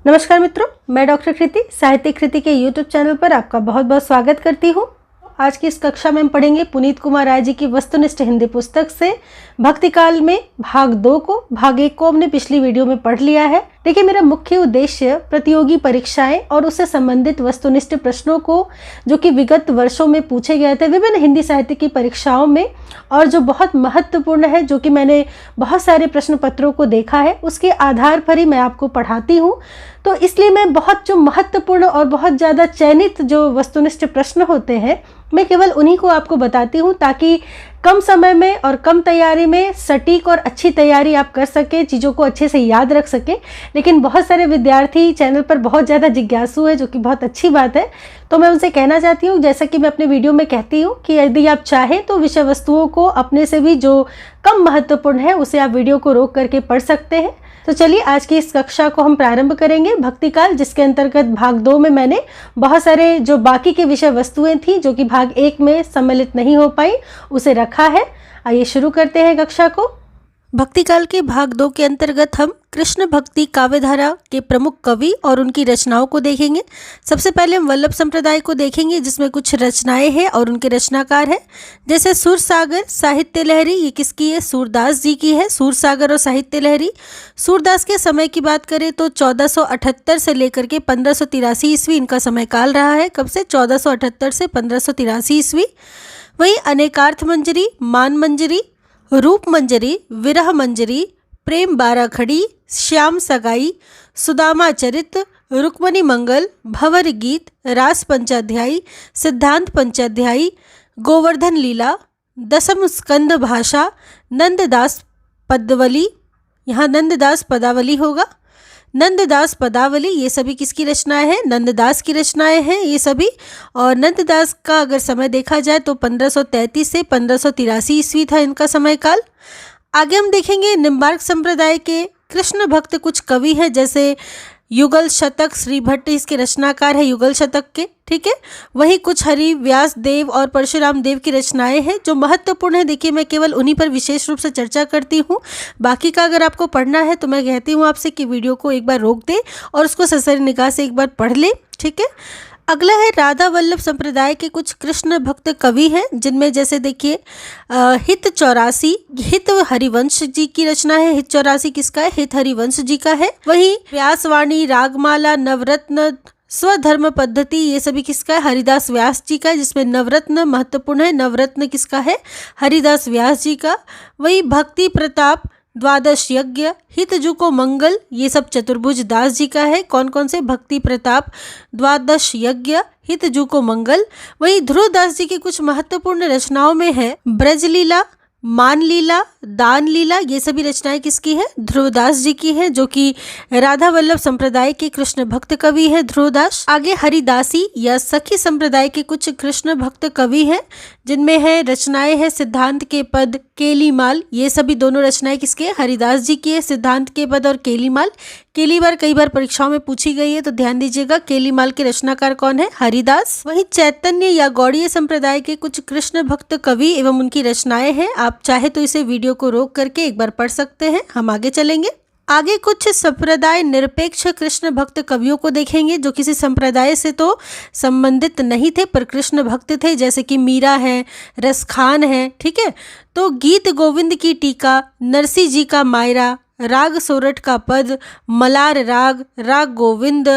नमस्कार मित्रों, मैं डॉक्टर कृति साहित्य कृति के यूट्यूब चैनल पर आपका बहुत बहुत स्वागत करती हूँ। आज की इस कक्षा में हम पढ़ेंगे पुनीत कुमार राय जी की वस्तुनिष्ठ हिंदी पुस्तक से भक्ति काल में भाग 2 को। भाग 1 को हमने पिछली वीडियो में पढ़ लिया है। देखिए, मेरा मुख्य उद्देश्य प्रतियोगी परीक्षाएं और उससे संबंधित वस्तुनिष्ठ प्रश्नों को जो कि विगत वर्षों में पूछे गए थे विभिन्न हिंदी साहित्य की परीक्षाओं में, और जो बहुत महत्वपूर्ण है, जो कि मैंने बहुत सारे प्रश्न पत्रों को देखा है, उसके आधार पर ही मैं आपको पढ़ाती हूँ। तो इसलिए मैं बहुत जो महत्वपूर्ण और बहुत ज़्यादा चयनित जो वस्तुनिष्ठ प्रश्न होते हैं, मैं केवल उन्हीं को आपको बताती हूँ, ताकि कम समय में और कम तैयारी में सटीक और अच्छी तैयारी आप कर सकें, चीज़ों को अच्छे से याद रख सकें। लेकिन बहुत सारे विद्यार्थी चैनल पर बहुत ज़्यादा जिज्ञासु है, जो कि बहुत अच्छी बात है। तो मैं उनसे कहना चाहती हूँ, जैसा कि मैं अपने वीडियो में कहती हूँ, कि यदि आप चाहें तो विषय वस्तुओं को अपने से भी जो कम महत्वपूर्ण है उसे आप वीडियो को रोक करके पढ़ सकते हैं। तो चलिए आज की इस कक्षा को हम प्रारंभ करेंगे भक्ति काल, जिसके अंतर्गत भाग 2 में मैंने बहुत सारे जो बाकी के विषय वस्तुएं थी जो कि भाग 1 में सम्मिलित नहीं हो पाई, उसे रखा है। आइए शुरू करते हैं कक्षा को। भक्ति काल के भाग 2 के अंतर्गत हम कृष्ण भक्ति काव्यधारा के प्रमुख कवि और उनकी रचनाओं को देखेंगे। सबसे पहले हम वल्लभ संप्रदाय को देखेंगे, जिसमें कुछ रचनाएं हैं और उनके रचनाकार हैं। जैसे सुरसागर साहित्य लहरी, ये किसकी है? सूरदास जी की है। सुरसागर और साहित्य लहरी। सूरदास के समय की बात करें तो 1478 से लेकर के 1583 ईस्वी इनका समय काल रहा है। कब से? 1478 से 1583 ईस्वी। वहीं अनेकार्थ मंजरी, मान मंजरी, रूप मंजरी, विरह मंजरी, प्रेम बाराखड़ी, श्याम सगाई, सुदामा चरित, रुक्मणी मंगल, भंवर गीत, रास पंचाध्यायी, सिद्धांत पंचाध्यायी, गोवर्धन लीला, दसम स्कंद भाषा, नंददास पदावली, यहाँ नंददास पदावली होगा, नंददास पदावली, ये सभी किसकी रचनाएं हैं? नंददास की रचनाएं हैं ये सभी। और नंददास का अगर समय देखा जाए तो 1533 से 1583 ईस्वी था इनका समय काल। आगे हम देखेंगे निम्बार्क संप्रदाय के कृष्ण भक्त कुछ कवि हैं, जैसे युगल शतक, श्री भट्ट इसके रचनाकार है युगल शतक के, ठीक है। वहीं कुछ हरि व्यास देव और परशुराम देव की रचनाएं हैं जो महत्वपूर्ण है। देखिए, मैं केवल उन्हीं पर विशेष रूप से चर्चा करती हूँ। बाकी का अगर आपको पढ़ना है तो मैं कहती हूँ आपसे कि वीडियो को एक बार रोक दे और उसको ससरी निगाह से एक बार पढ़ ले, ठीक है। अगला है राधा वल्लभ संप्रदाय के कुछ कृष्ण भक्त कवि हैं, जिनमें जैसे देखिए हित 84, हित हरिवंश जी की रचना है। हित 84 किसका है? हित हरिवंश जी का है। वहीं व्यासवाणी, रागमाला, नवरत्न, स्वधर्म पद्धति, ये सभी किसका है? हरिदास व्यास जी का, जिसमें नवरत्न महत्वपूर्ण है। नवरत्न किसका है? हरिदास व्यास जी का। वही भक्ति प्रताप, द्वादश यज्ञ, हित जुको मंगल, ये सब चतुर्भुज दास जी का है। कौन कौन से? भक्ति प्रताप, द्वादश यज्ञ, हित जुको मंगल। वही ध्रुव दास जी की कुछ महत्वपूर्ण रचनाओं में है ब्रजलीला, मान लीला, दान लीला, ये सभी रचनाएं किसकी है? ध्रुवदास जी की है, जो कि राधा वल्लभ संप्रदाय के कृष्ण भक्त कवि है ध्रुवदास। आगे हरिदासी या सखी संप्रदाय के कुछ कृष्ण भक्त कवि हैं, जिनमें है रचनाएं हैं सिद्धांत के पद, केलीमाल, ये सभी दोनों रचनाएं किसके? हरिदास जी की है। सिद्धांत के पद और केलीमाल, केलीबार कई बार परीक्षाओं में पूछी गई है, तो ध्यान दीजिएगा। केलीमाल के रचनाकार कौन है? हरिदास। वहीं चैतन्य या गौड़ीय संप्रदाय के कुछ कृष्ण भक्त कवि एवं उनकी रचनाएं हैं। आप चाहे तो इसे वीडियो को रोक करके एक बार पढ़ सकते हैं। हम आगे चलेंगे। आगे कुछ संप्रदाय निरपेक्ष कृष्ण भक्त कवियों को देखेंगे, जो किसी संप्रदाय से तो संबंधित नहीं थे पर कृष्ण भक्त थे, जैसे कि मीरा है, रसखान है, ठीक है। तो गीत गोविंद की टीका, नरसी जी का मायरा, राग सोरठ का पद, मलार राग, राग गोविंद,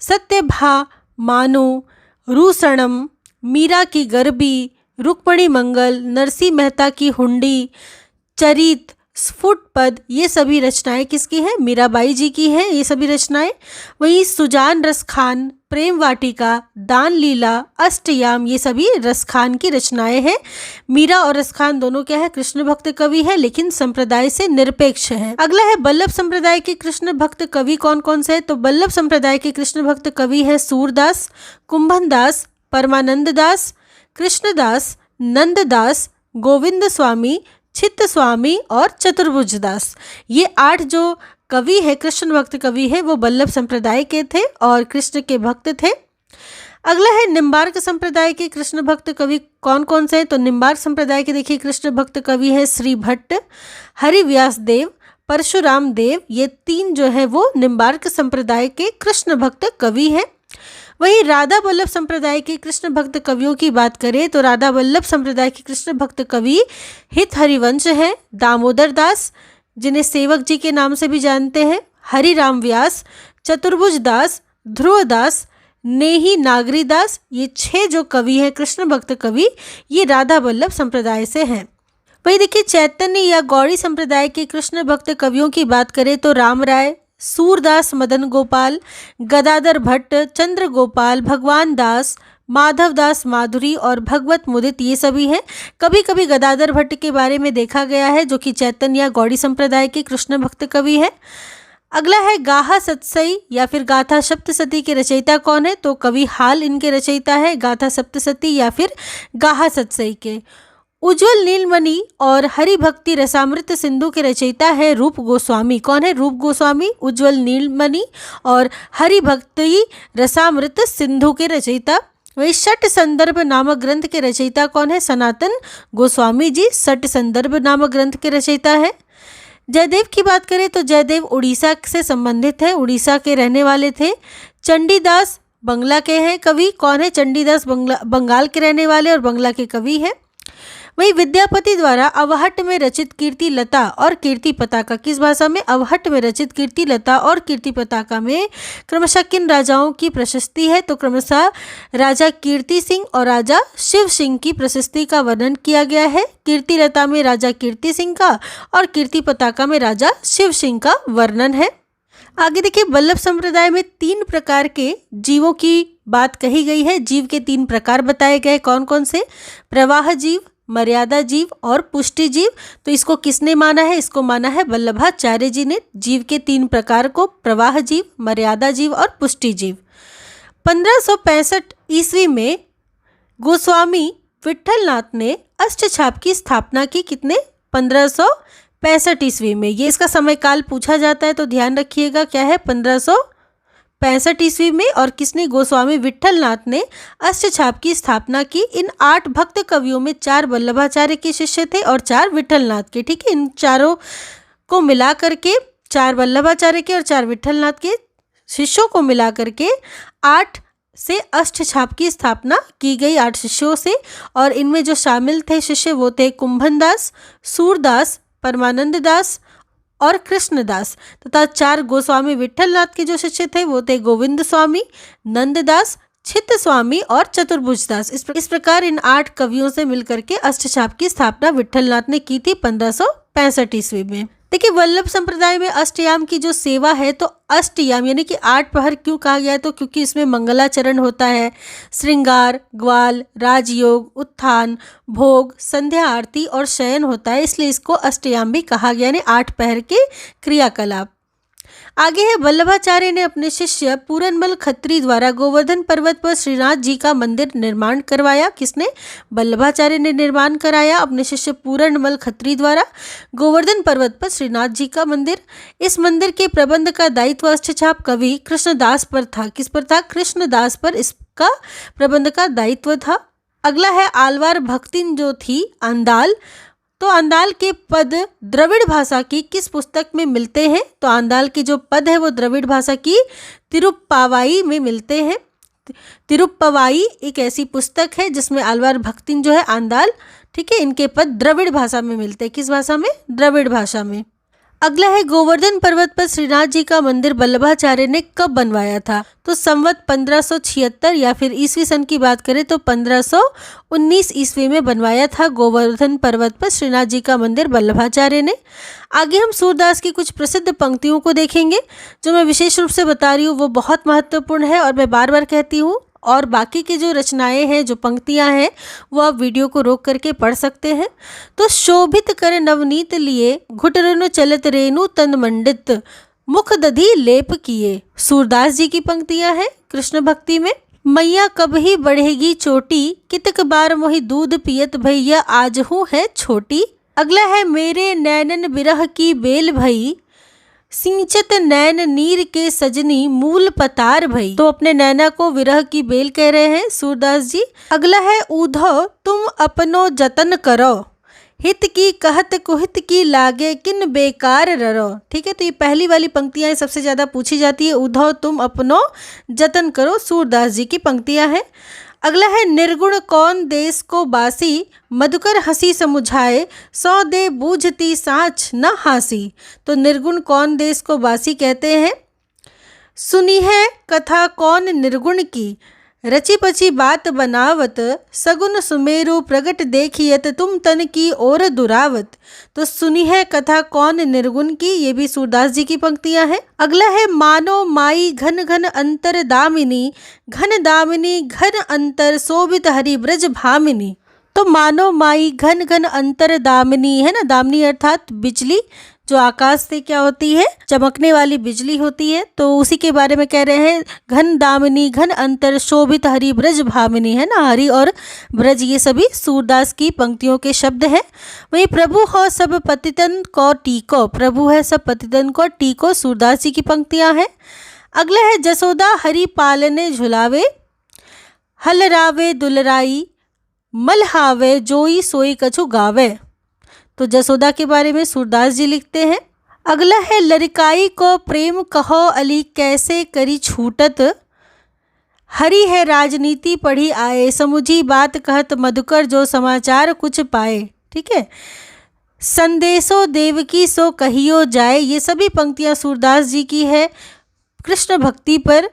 सत्यभा मानु, रूसणम, मीरा की गरबी, रुक्मणी मंगल, नरसी मेहता की हुंडी, चरित, स्फुट पद, ये सभी रचनाएं किसकी हैं? मीराबाई जी की हैं ये सभी रचनाएं। वहीं सुजान रसखान, प्रेम वाटिका, दान लीला, अष्टयाम, ये सभी रसखान की रचनाएं हैं। मीरा और रसखान दोनों क्या है? कृष्ण भक्त कवि है, लेकिन संप्रदाय से निरपेक्ष है। अगला है बल्लभ संप्रदाय के कृष्ण भक्त कवि कौन कौन से है? तो बल्लभ संप्रदाय के कृष्ण भक्त कवि है सूरदास, कुंभन दास, परमानंद दास, कृष्णदास, नंददास, गोविंद स्वामी, चित्त स्वामी और चतुर्भुज दास। ये 8 जो कवि है, कृष्ण भक्त कवि है, वो बल्लभ संप्रदाय के थे और कृष्ण के भक्त थे। अगला है निम्बार्क संप्रदाय के कृष्ण भक्त कवि कौन कौन से हैं? तो निम्बार्क संप्रदाय के देखिए कृष्ण भक्त कवि है श्री भट्ट, हरि व्यास देव, परशुराम देव, ये 3 जो है वो निम्बार्क संप्रदाय के कृष्ण भक्त कवि हैं। वहीं राधा वल्लभ संप्रदाय के कृष्ण भक्त कवियों की बात करें तो राधा वल्लभ संप्रदाय के कृष्ण भक्त कवि हित हरिवंश हैं, दामोदर दास जिन्हें सेवक जी के नाम से भी जानते हैं, हरिराम व्यास, चतुर्भुज दास, ध्रुव दास, नेही नागरी दास, ये 6 जो कवि हैं कृष्ण भक्त कवि, ये राधा वल्लभ संप्रदाय से हैं। वही देखिए चैतन्य या गौड़ी संप्रदाय के कृष्ण भक्त कवियों की बात करें तो राम राय, सूरदास मदन गोपाल, गदाधर भट्ट, चंद्र गोपाल, भगवान दास, माधव दास माधुरी और भगवत मुदित, ये सभी हैं। कभी कभी गदाधर भट्ट के बारे में देखा गया है जो कि चैतन्य या गौड़ी संप्रदाय के कृष्ण भक्त कवि हैं। अगला है गाथा सतसई या फिर गाथा सप्तसती के रचयिता कौन है, तो कवि हाल इनके रचयिता है गाथा सप्तसती या फिर गाथा सतसई के। उज्ज्वल नीलमणि और हरिभक्ति रसामृत सिंधु के रचयिता है रूप गोस्वामी। कौन है? रूप गोस्वामी, उज्ज्वल नीलमणि और हरिभक्ति रसामृत सिंधु के रचयिता। वही षट संदर्भ नामक ग्रंथ के रचयिता कौन है? सनातन गोस्वामी जी षट संदर्भ नामक ग्रंथ के रचयिता है। जयदेव की बात करें तो जयदेव उड़ीसा से संबंधित है, उड़ीसा के रहने वाले थे। चंडीदास बंगला के हैं कवि। कौन है? चंडीदास बंगाल के रहने वाले और बंगला के कवि हैं। वही विद्यापति द्वारा अवहट में रचित कीर्ति लता और कीर्ति पताका, किस भाषा में? अवहट में रचित कीर्ति लता और कीर्ति पताका में क्रमशः किन राजाओं की प्रशस्ति है, तो क्रमशः राजा कीर्ति सिंह और राजा शिव सिंह की प्रशस्ति का वर्णन किया गया है। कीर्ति लता में राजा कीर्ति सिंह का और कीर्ति पताका में राजा शिव सिंह का वर्णन है। आगे देखिए वल्लभ संप्रदाय में 3 प्रकार के जीवों की बात कही गई है। जीव के 3 प्रकार बताए गए, कौन कौन से? प्रवाह जीव, मर्यादा जीव और पुष्टि जीव। तो इसको किसने माना है? इसको माना है वल्लभाचार्य जी ने, जीव के 3 प्रकार को, प्रवाह जीव, मर्यादा जीव और पुष्टि जीव। 1565 ईस्वी में गोस्वामी विट्ठलनाथ ने अष्टछाप की स्थापना की। कितने? 1565 ईस्वी में। ये इसका समय काल पूछा जाता है तो ध्यान रखिएगा, क्या है? 1565 ईस्वी में। और किसने? गोस्वामी विट्ठलनाथ ने अष्टछाप की स्थापना की। इन 8 भक्त कवियों में 4 वल्लभाचार्य के शिष्य थे और 4 विट्ठलनाथ के। ठीक है, इन चारों को मिला करके 4 वल्लभाचार्य के और 4 विट्ठलनाथ के शिष्यों को मिला करके 8 से अष्टछाप की स्थापना की गई, 8 शिष्यों से। और इनमें जो शामिल थे शिष्य वो थे कुंभन दास, सूरदास, परमानंद दास और कृष्णदास तथा 4 गोस्वामी विट्ठलनाथ के जो शिष्य थे वो थे गोविंद स्वामी, नंददास, छित स्वामी और चतुर्भुज दास। इस प्रकार इन 8 कवियों से मिलकर के अष्टछाप की स्थापना विट्ठलनाथ ने की थी 1565 ईस्वी में। देखिए वल्लभ संप्रदाय में अष्टयाम की जो सेवा है, तो अष्टयाम यानी कि 8 पहर क्यों कहा गया है, तो क्योंकि इसमें मंगलाचरण होता है, श्रृंगार, ग्वाल, राजयोग, उत्थान, भोग, संध्या आरती और शयन होता है, इसलिए इसको अष्टयाम भी कहा गया, यानी 8 पहर के क्रियाकलाप। आगे है वल्लभाचार्य ने अपने शिष्य पूरनमल खत्री द्वारा गोवर्धन पर्वत पर श्रीनाथ जी का मंदिर निर्माण करवाया। किसने? वल्लभाचार्य ने निर्माण कराया अपने शिष्य पूरनमल खत्री द्वारा गोवर्धन पर्वत पर श्रीनाथ जी का मंदिर। इस मंदिर के प्रबंध का दायित्व अष्टछाप कवि कृष्णदास पर था। किस पर था? कृष्णदास पर इसका प्रबंध का दायित्व था। अगला है आलवार भक्तिन जो थी आंदाल। तो आंदाल के पद द्रविड़ भाषा की किस पुस्तक में मिलते हैं? तो आंदाल के जो पद है वो द्रविड़ भाषा की तिरुप्पावाई में मिलते हैं। तिरुप्पावाई एक ऐसी पुस्तक है जिसमें आलवार भक्तिन जो है आंदाल, ठीक है, इनके पद द्रविड़ भाषा में मिलते हैं। किस भाषा में? द्रविड़ भाषा में। अगला है गोवर्धन पर्वत पर श्रीनाथ जी का मंदिर वल्लभाचार्य ने कब बनवाया था? तो संवत 1576 या फिर ईस्वी सन की बात करें तो 1519 ईस्वी में बनवाया था गोवर्धन पर्वत पर श्रीनाथ जी का मंदिर वल्लभाचार्य ने। आगे हम सूरदास की कुछ प्रसिद्ध पंक्तियों को देखेंगे। जो मैं विशेष रूप से बता रही हूँ वो बहुत महत्वपूर्ण है और मैं बार बार कहती हूँ, और बाकी की जो रचनाएं हैं, जो पंक्तियां हैं, वो आप वीडियो को रोक करके पढ़ सकते हैं। तो शोभित कर नवनीत लिए, घुटरनु चलत रेणु तन मंडित, मुख दधी लेप किए। सूरदास जी की पंक्तियां हैं कृष्ण भक्ति में। मैया कब ही बढ़ेगी चोटी, कितक बार मोहि दूध पियत भैया आज हूँ है छोटी। अगला है मेरे नैनन बिरह की बेल भई, सिंचत नैन नीर के सजनी मूल पतार भई। तो अपने नैना को विरह की बेल कह रहे हैं सूरदास जी। अगला है ऊधो तुम अपनो जतन करो, हित की कहत कुहित की लागे किन बेकार ररो। ठीक है, तो ये पहली वाली पंक्तियां सबसे ज़्यादा पूछी जाती है। उद्धव तुम अपनो जतन करो, सूरदास जी की पंक्तियां हैं। अगला है निर्गुण कौन देश को बासी, मधुकर हंसी समुझाए, सौ दे बूझती साँच न हासी। तो निर्गुण कौन देश को बासी कहते हैं। सुनी है कथा कौन निर्गुण की, रची पची बात बनावत, सगुन सुमेरु प्रगट देखियत, तुम तन की ओर दुरावत। तो सुनी है कथा कौन निर्गुण की, ये भी सूरदास जी की पंक्तियां हैं। अगला है मानो माई घन घन अंतर दामिनी, घन दामिनी घन अंतर शोभित हरि ब्रज भामिनी। तो मानो माई घन घन अंतर दामिनी है ना, दामिनी अर्थात बिजली, जो आकाश से क्या होती है, चमकने वाली बिजली होती है। तो उसी के बारे में कह रहे हैं, घन दामिनी घन अंतर शोभित हरि ब्रज भामिनी है ना, हरि और ब्रज ये सभी सूरदास की पंक्तियों के शब्द हैं। वही प्रभु हो सब पतितन को टीको, प्रभु है सब पतितन को टीको, सूरदास जी की पंक्तियां हैं। अगला है जसोदा हरि पालने झुलावे, हलरावे दुलराई, मलहावे जोई सोई कछु गावे। तो जसोदा के बारे में सूरदास जी लिखते हैं। अगला है लड़काई को प्रेम कहो अली कैसे करी छूटत, हरि है राजनीति पढ़ी आए, समुझी बात कहत मधुकर जो समाचार कुछ पाए। ठीक है, संदेशो देवकी सो कहियो जाए, ये सभी पंक्तियां सूरदास जी की है। कृष्ण भक्ति पर,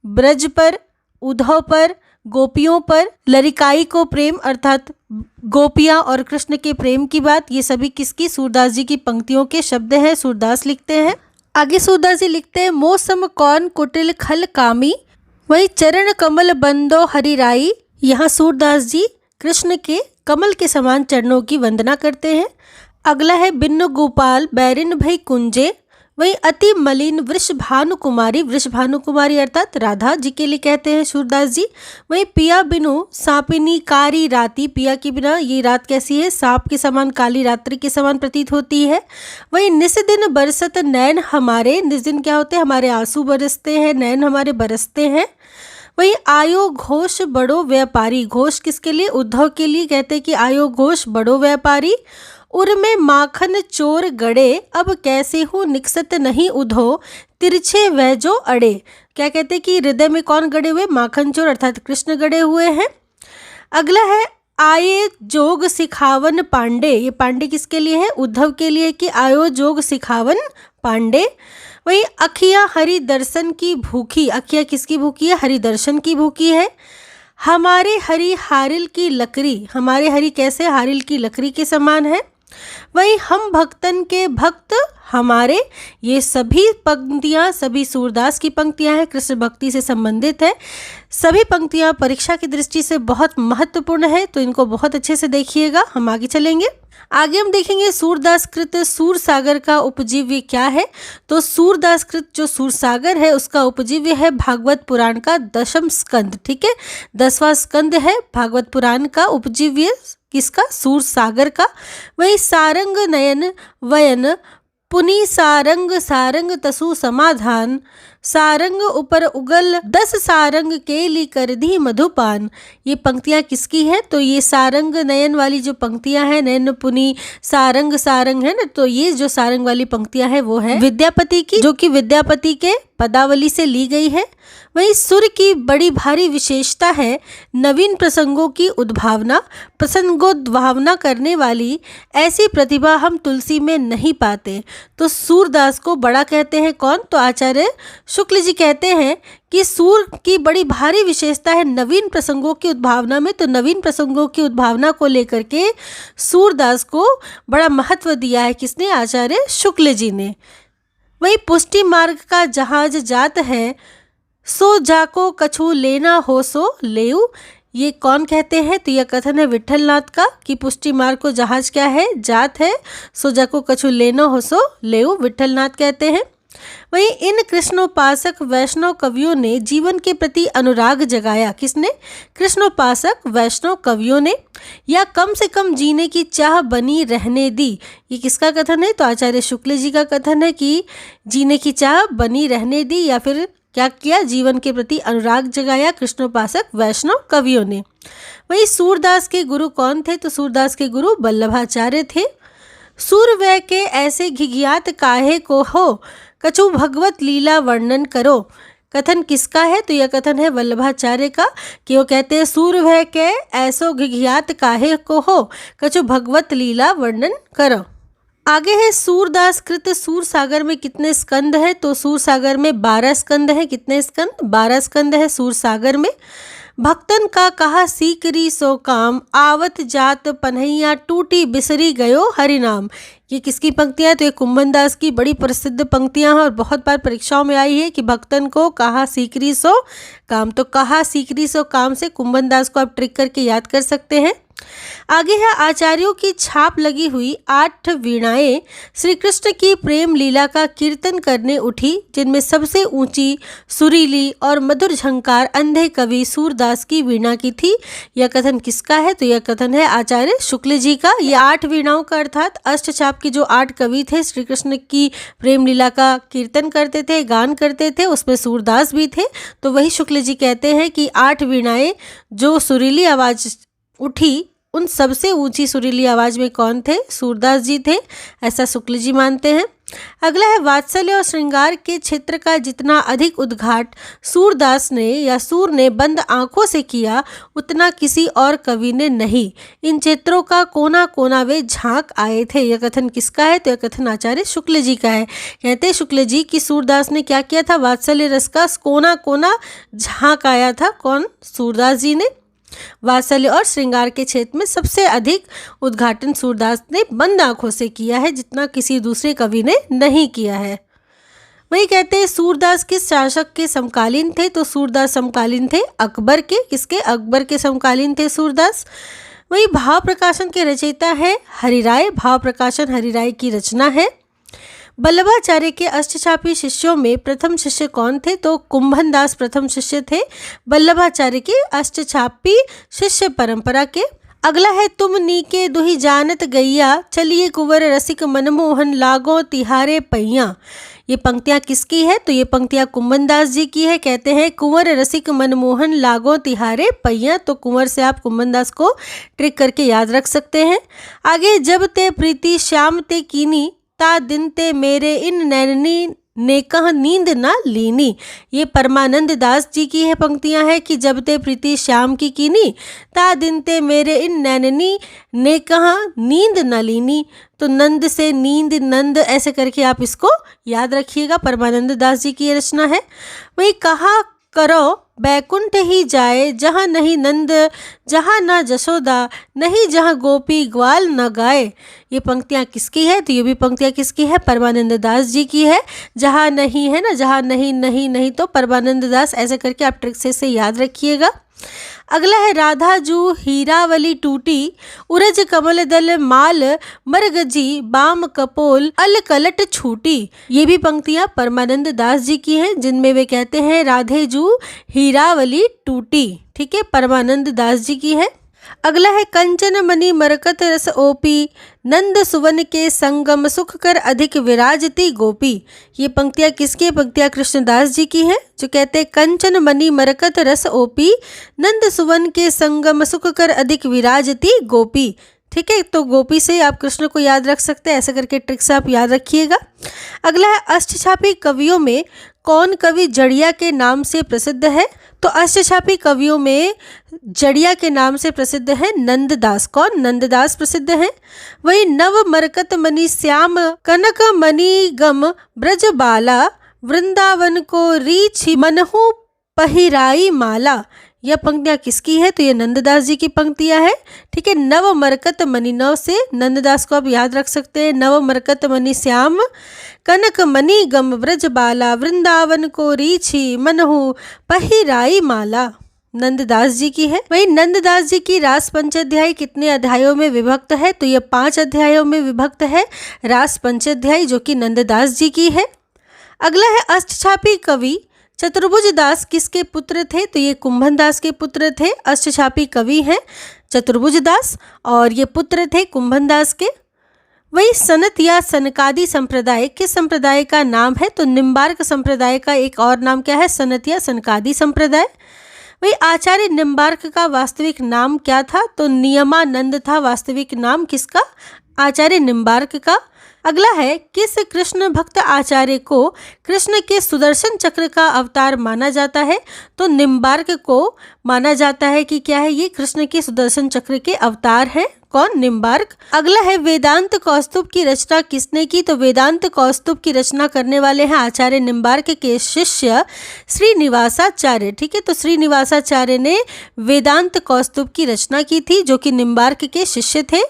ब्रज पर, उद्धव पर, गोपियों पर, लड़काई को प्रेम अर्थात गोपियां और कृष्ण के प्रेम की बात, ये सभी किसकी, सूरदास जी की पंक्तियों के शब्द हैं, सूरदास लिखते हैं। आगे सूरदास जी लिखते हैं मौसम कौन कुटिल खल कामी, वही चरण कमल बंदो हरिराई। यहाँ सूरदास जी कृष्ण के कमल के समान चरणों की वंदना करते हैं। अगला है बिन्न गोपाल बैरिन भई कुंजे, वही अति मलिन वृषभानु कुमारी, वृषभानु कुमारी अर्थात राधा जी के लिए कहते हैं सूरदास जी। वही पिया बिनु सांपिनी कारी राती, पिया के बिना ये रात कैसी है, सांप के समान, काली रात्रि के समान प्रतीत होती है। वही निस दिन बरसत नैन हमारे, निस दिन क्या होते हैं, हमारे आंसू बरसते हैं, नैन हमारे बरसते हैं। वही आयो घोष बड़ो व्यापारी, घोष किसके लिए, उद्धव के लिए कहते हैं कि आयो घोष बड़ो व्यापारी। उर में माखन चोर गड़े, अब कैसे हूँ निकसत नहीं उधो, तिरछे वह जो अड़े। क्या कहते हैं कि हृदय में कौन गड़े हुए, माखन चोर अर्थात कृष्ण गड़े हुए हैं। अगला है आये जोग सिखावन पांडे, ये पांडे किसके लिए है, उद्धव के लिए कि आयो जोग सिखावन पांडे। वही अखिया हरि दर्शन की भूखी, अखिया किसकी भूखी है, हरि दर्शन की भूखी है। हमारे हरि हारिल की लकड़ी, हमारे हरि कैसे, हारिल की लकड़ी के समान है। वही हम भक्तन के भक्त हमारे, ये सभी पंक्तियाँ सभी सूरदास की पंक्तियाँ हैं, कृष्ण भक्ति से संबंधित है। सभी पंक्तियाँ परीक्षा की दृष्टि से बहुत महत्वपूर्ण है, तो इनको बहुत अच्छे से देखिएगा। हम आगे चलेंगे। आगे हम देखेंगे सूरदास कृत सूरसागर का उपजीव्य क्या है। तो सूरदास कृत जो सूरसागर है उसका उपजीव्य है भागवत पुराण का 10वां स्कंद। ठीक है, 10वां स्कंद है भागवत पुराण का उपजीव्य किसका, सूरसागर का। वही सारंग नयन वयन पुनि सारंग सारंग तसु समाधान, सारंग ऊपर उगल 10 सारंग केली कर दी मधुपान। ये पंक्तियाँ किसकी है, तो ये सारंग नयन वाली जो पंक्तियाँ हैं, नयन पुनि सारंग सारंग है ना, तो ये जो सारंग वाली पंक्तियाँ हैं वो है विद्यापति की, जो कि विद्यापति के पदावली से ली गई है। वहीं सुर की बड़ी भारी विशेषता है नवीन प्रसंगों की उद्भावना, प्रसंगोद्भावना करने वाली ऐसी प्रतिभा हम तुलसी में नहीं पाते। तो सूरदास को बड़ा कहते हैं कौन, तो आचार्य शुक्ल जी कहते हैं कि सूर की बड़ी भारी विशेषता है नवीन प्रसंगों की उद्भावना में। तो नवीन प्रसंगों की उद्भावना को लेकर के सूरदास को बड़ा महत्व दिया है किसने, आचार्य शुक्ल जी ने। वही पुष्टि मार्ग का जहाज जात है, सो जाको कछु लेना हो सो लेऊ। ये कौन कहते हैं, तो यह कथन है विठलनाथ का कि पुष्टि मार्ग को जहाज क्या है, जात है, सो जाको कछु लेना हो सो लेऊ, विठलनाथ कहते हैं। वहीं इन कृष्णोपासक वैष्णव कवियों ने जीवन के प्रति अनुराग जगाया, किसने, कृष्णोपासक वैष्णव कवियों ने, या कम से कम जीने की चाह बनी रहने दी। ये किसका कथन है, तो आचार्य शुक्ल जी का कथन है कि जीने की चाह बनी रहने दी, या फिर क्या किया, जीवन के प्रति अनुराग जगाया कृष्णोपासक वैष्णव कवियों ने। वहीं सूरदास के गुरु कौन थे, तो सूरदास के गुरु वल्लभाचार्य थे। सूरवै के ऐसे घिघियात काहे को हो, कछु भगवत लीला वर्णन करो। कथन किसका है, तो यह कथन है वल्लभाचार्य का, कि वो कहते हैं सूरवै के ऐसो घिघियात काहे को हो, कछु भगवत लीला वर्णन करो। आगे है सूरदास कृत सूर सागर में कितने स्कंद है, तो सूर सागर में 12 स्कंद है। कितने स्कंद, 12 स्कंद है सूर सागर में। भक्तन का कहा सीकरी सो काम, आवत जात पन्हैया टूटी बिसरी गयो हरि नाम। ये किसकी पंक्तियां, तो ये कुंभन दास की बड़ी प्रसिद्ध पंक्तियां हैं और बहुत बार परीक्षाओं में आई है कि भक्तन को कहा सीकरी सो काम। तो कहा सीकरी सो काम से कुंभन दास को आप ट्रिक करके याद कर सकते हैं। आगे है आचार्यों की छाप लगी हुई 8 वीणाएं श्री कृष्ण की प्रेम लीला का कीर्तन करने उठी, जिनमें सबसे ऊंची, सुरीली और मधुर झंकार अंधे कवि सूरदास की वीणा की थी। यह कथन किसका है, तो यह कथन है आचार्य शुक्ल जी का। ये 8 वीणाओं का अर्थात अष्टछाप के जो 8 कवि थे श्री कृष्ण की प्रेम लीला का कीर्तन करते थे, गान करते थे, उसमें सूरदास भी थे। तो वही शुक्ल जी कहते हैं कि 8 वीणाएं जो सुरीली आवाज उठी, उन सबसे ऊंची सुरीली आवाज में कौन थे, सूरदास जी थे, ऐसा शुक्ल जी मानते हैं। अगला है वात्सल्य और श्रृंगार के क्षेत्र का जितना अधिक उद्घाट सूरदास ने या सूर ने बंद आंखों से किया, उतना किसी और कवि ने नहीं। इन क्षेत्रों का कोना कोना वे झांक आए थे। यह कथन किसका है, तो यह कथन आचार्य शुक्ल जी का है। कहते हैं शुक्ल जी कि सूरदास ने क्या किया था, वात्सल्य रस का कोना कोना झांक आया था। कौन, सूरदास जी ने। वात्सल्य और श्रृंगार के क्षेत्र में सबसे अधिक उद्घाटन सूरदास ने बंद आंखों से किया है, जितना किसी दूसरे कवि ने नहीं किया है। वही कहते हैं सूरदास किस शासक के समकालीन थे, तो सूरदास समकालीन थे अकबर के। किसके, अकबर के समकालीन थे सूरदास। वही भाव प्रकाशन के रचयिता है हरिराय। भाव प्रकाशन हरिराय की रचना है। वल्लभाचार्य के अष्टछापी शिष्यों में प्रथम शिष्य कौन थे, तो कुंभन दास प्रथम शिष्य थे वल्लभाचार्य के अष्टछापी शिष्य परंपरा के। अगला है तुम नीके दुही जानत गैया, चलिए कुंवर रसिक मनमोहन लागो तिहारे पैया। ये पंक्तियां किसकी है, तो ये पंक्तियां कुंभन दास जी की है। कहते हैं कुंवर रसिक मनमोहन लागो तिहारे पैया। तो कुंवर से आप कुंभन दास को ट्रिक करके याद रख सकते हैं। आगे जब ते प्रीति श्याम ते कीनी, ता दिन ते मेरे इन नैननी ने कह नींद ना लीनी। ये परमानंद दास जी की है पंक्तियां हैं कि जब ते प्रीति श्याम की कीनी, ता दिन ते मेरे इन नैननी ने कहा नींद न लीनी। तो नंद से नींद, नंद, ऐसे करके आप इसको याद रखिएगा। परमानंद दास जी की रचना है। वही कहा करो बैकुंठ ही जाए, जहाँ नहीं नंद जहाँ ना जशोदा, नहीं जहाँ गोपी ग्वाल न गाए। ये पंक्तियाँ किसकी है, तो ये भी पंक्तियाँ किसकी है, परमानंद दास जी की है। जहाँ नहीं है ना, जहाँ नहीं नहीं नहीं, तो परमानंद दास, ऐसे करके आप ट्रिक से याद रखिएगा। अगला है राधा जू हीरावली टूटी, उरज कमल दल माल मरगजी बाम कपोल अल कलट छूटी। ये भी पंक्तियां परमानंद दास जी की हैं, जिनमें वे कहते हैं राधे जू हीरावली टूटी। ठीक है, परमानंद दास जी की है। अगला है कंचन मणि मरकत रस ओपी, नंद सुवन के संगम सुख कर अधिक विराजती गोपी। ये पंक्तियां किसकी, पंक्तियां कृष्णदास जी की हैं, जो कहते हैं कंचन मणि मरकत रस ओपी, नंद सुवन के संगम सुख कर अधिक विराजती गोपी। ठीक है, तो गोपी से आप कृष्ण को याद रख सकते हैं, ऐसे करके ट्रिक से आप याद रखिएगा। अगला है अष्टछापी कवियों में कौन कवि जड़िया के नाम से प्रसिद्ध है, तो अष्टछापी कवियों में जड़िया के नाम से प्रसिद्ध है नंददास। कौन, नंददास प्रसिद्ध है। वही नव मरकत मणि श्याम कनक मणि गम ब्रज बाला, वृंदावन को रीछ मनहु पहिराई माला। यह पंक्तियां किसकी है, तो ये नंददास जी की पंक्तियां है। ठीक है, नव मरकत मणि, नव से नंददास को आप याद रख सकते हैं। नव मरकत मणि श्याम कनक मणि गम ब्रज बाला, वृंदावन को रीछी मनहु पहिराई माला, नंददास जी की है। वही नंददास जी की रास पंचाध्यायी कितने अध्यायों में विभक्त है, तो यह 5 अध्यायों में विभक्त है रास पंचाध्यायी, जो कि नंददास जी की है। अगला है अष्टछापी कवि चतुर्भुज दास किसके पुत्र थे, तो ये कुंभन दास के पुत्र थे। अष्टछापी कवि हैं चतुर्भुज दास और ये पुत्र थे कुंभन दास के। वही सनत या सनकादि संप्रदाय किस संप्रदाय का नाम है? तो निम्बार्क संप्रदाय का एक और नाम क्या है? सनत या सनकादि संप्रदाय। वही आचार्य निम्बार्क का वास्तविक नाम क्या था? तो नियमानंद था वास्तविक नाम किसका? आचार्य निम्बार्क का। अगला है, किस कृष्ण भक्त आचार्य को कृष्ण के सुदर्शन चक्र का अवतार माना जाता है? तो निम्बार्क को माना जाता है कि क्या है, ये कृष्ण के सुदर्शन चक्र के अवतार है। कौन? निम्बार्क। अगला है, वेदांत कौस्तुभ की रचना किसने की? तो वेदांत कौस्तुभ की रचना करने वाले हैं आचार्य निम्बार्क के शिष्य श्रीनिवासाचार्य। ठीक है, तो श्रीनिवासाचार्य ने वेदांत कौस्तुभ की रचना की थी, जो कि निम्बार्क के शिष्य थे।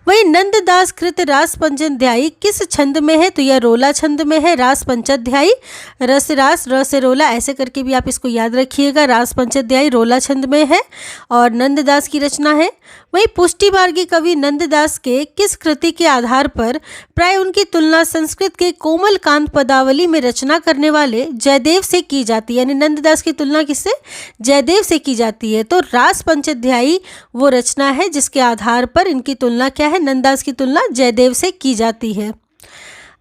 वही नंददास कृत रास पंचाध्यायी किस छंद में है? तो यह रोला छंद में है। रास पंचाध्यायी, रस रास र से रोला, ऐसे करके भी आप इसको याद रखिएगा। रास पंचाध्यायी रोला छंद में है और नंददास की रचना है। वही पुष्टि मार्गी कवि नंददास के किस कृति के आधार पर प्राय उनकी तुलना संस्कृत के कोमल कांत पदावली में रचना करने वाले जयदेव से की जाती है? यानी नंददास की तुलना किससे? जयदेव से की जाती है। तो रास पंचाध्यायी वो रचना है जिसके आधार पर इनकी तुलना क्या है? नंददास की तुलना जयदेव से की जाती है।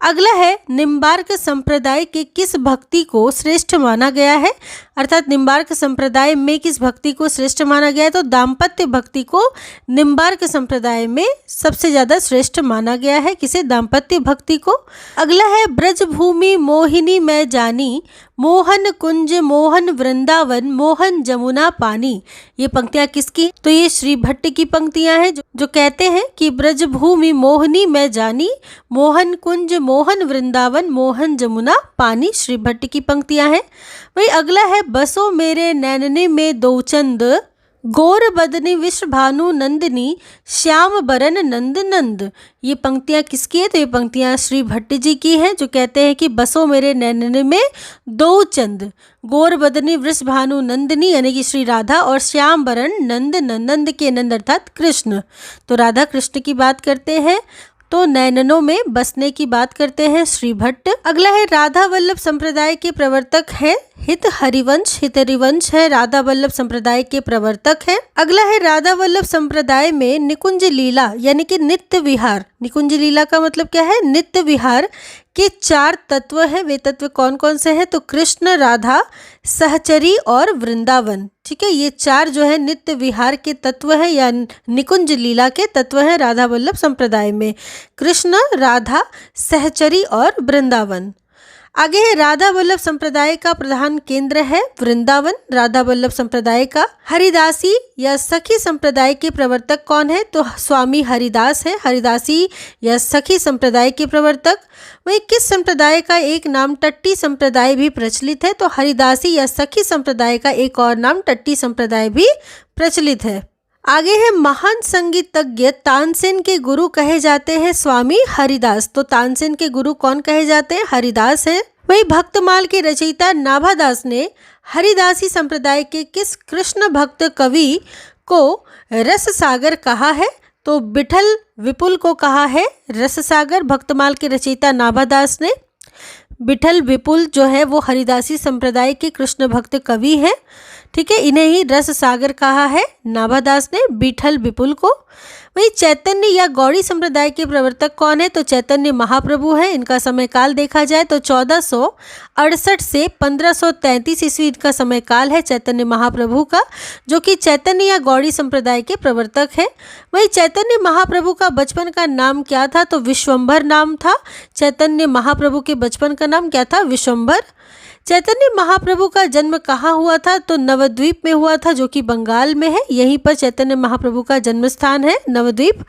अगला है, निम्बार्क संप्रदाय के किस भक्ति को श्रेष्ठ माना गया है? अर्थात निम्बार्क संप्रदाय में किस भक्ति को श्रेष्ठ माना गया है? तो दाम्पत्य भक्ति को निम्बार्क संप्रदाय में सबसे ज़्यादा श्रेष्ठ माना गया है। किसे? दाम्पत्य भक्ति को। अगला है, ब्रजभूमि मोहिनी मैं जानी, मोहन कुंज मोहन वृंदावन, मोहन जमुना पानी। ये पंक्तियां किसकी? तो ये श्री भट्ट की पंक्तियां हैं जो कहते हैं कि ब्रजभूमि मोहिनी मैं जानी, मोहन कुंज मोहन वृंदावन, मोहन जमुना पानी। श्री भट्ट की पंक्तियां हैं। वही अगला है, बसो मेरे नैनने में दो चंद, गौर बदनी विश्व भानु नंदिनी, श्याम बरन नंद नंद। ये पंक्तियां किसकी है? तो ये पंक्तियां श्री भट्ट जी की हैं, जो कहते हैं कि बसो मेरे नैनने में दो चंद, गौर बदनी वृष भानु नंदिनी यानी कि श्री राधा, और श्याम बरन नंद नंद के नंद अर्थात कृष्ण। तो राधा कृष्ण की बात करते हैं, तो नैननों में बसने की बात करते हैं श्री भट्ट। अगला है, राधा वल्लभ संप्रदाय के प्रवर्तक हैं हित हरिवंश। हित हरिवंश है राधा वल्लभ संप्रदाय के प्रवर्तक हैं। अगला है, राधा वल्लभ संप्रदाय में निकुंज लीला यानी कि नित्य विहार, निकुंज लीला का मतलब क्या है? नित्य विहार के 4 तत्व हैं। वे तत्व कौन कौन से हैं? तो कृष्ण, राधा, सहचरी और वृंदावन। ठीक है, ये 4 जो है नित्य विहार के तत्व हैं या निकुंज लीला के तत्व हैं राधा वल्लभ संप्रदाय में। कृष्ण, राधा, सहचरी और वृंदावन। आगे है, राधा वल्लभ संप्रदाय का प्रधान केंद्र है वृंदावन। राधा वल्लभ संप्रदाय का हरिदासी या सखी संप्रदाय के प्रवर्तक कौन है? तो स्वामी हरिदास है। हरिदासी या सखी संप्रदाय के प्रवर्तक। वही किस संप्रदाय का एक नाम टट्टी संप्रदाय भी प्रचलित है? तो हरिदासी या सखी संप्रदाय का एक और नाम टट्टी संप्रदाय भी प्रचलित है। आगे है, महान संगीतज्ञ तानसेन के गुरु कहे जाते हैं स्वामी हरिदास। तो तानसेन के गुरु कौन कहे जाते हैं? हरिदास है। वही भक्तमाल के रचयिता नाभादास ने हरिदासी संप्रदाय के किस कृष्ण भक्त कवि को रस सागर कहा है? तो विठल विपुल को कहा है रस सागर। भक्तमाल के रचयिता नाभादास ने विठल विपुल जो है वो हरिदासी संप्रदाय के कृष्ण भक्त कवि हैं। ठीक है, इन्हें ही रस सागर कहा है नाभादास ने, विठल विपुल को। वही चैतन्य या गौड़ी संप्रदाय के प्रवर्तक कौन है? तो चैतन्य महाप्रभु है। इनका समय काल देखा जाए तो 1468 से 1533 ईस्वी इनका समय काल है चैतन्य महाप्रभु का, जो कि चैतन्य या गौड़ी संप्रदाय के प्रवर्तक है। वही चैतन्य महाप्रभु का बचपन का नाम क्या था? तो विश्वंभर नाम था। चैतन्य महाप्रभु के बचपन का नाम क्या था? विश्वंभर। चैतन्य महाप्रभु का जन्म कहाँ हुआ था? तो नवद्वीप में हुआ था, जो कि बंगाल में है। यहीं पर चैतन्य महाप्रभु का जन्म स्थान है, नवद्वीप।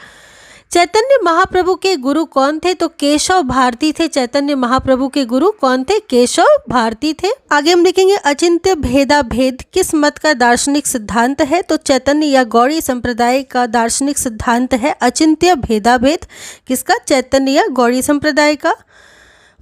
चैतन्य महाप्रभु के गुरु कौन थे? तो केशव भारती थे। चैतन्य महाप्रभु के गुरु कौन थे? केशव भारती थे। आगे हम देखेंगे, अचिंत्य भेदा भेद किस मत का दार्शनिक सिद्धांत है? तो चैतन्य या गौड़ी संप्रदाय का दार्शनिक सिद्धांत है अचिंत्य भेदा भेद। किसका? चैतन्य या गौड़ी संप्रदाय का।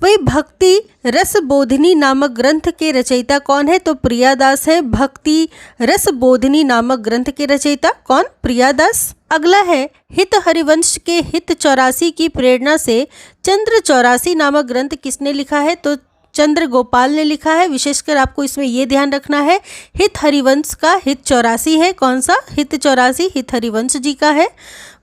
वही भक्ति रस बोधिनी नामक ग्रंथ के रचयिता कौन है? तो प्रियादास है। भक्ति रस बोधिनी नामक ग्रंथ के रचयिता कौन? प्रियादास। अगला है, हित हरिवंश के हित 84 की प्रेरणा से चंद्र 84 नामक ग्रंथ किसने लिखा है? तो चंद्र गोपाल ने लिखा है। विशेषकर आपको इसमें ये ध्यान रखना है, हित हरिवंश का हित 84 है। कौन सा? हित 84 हित हरिवंश जी का है।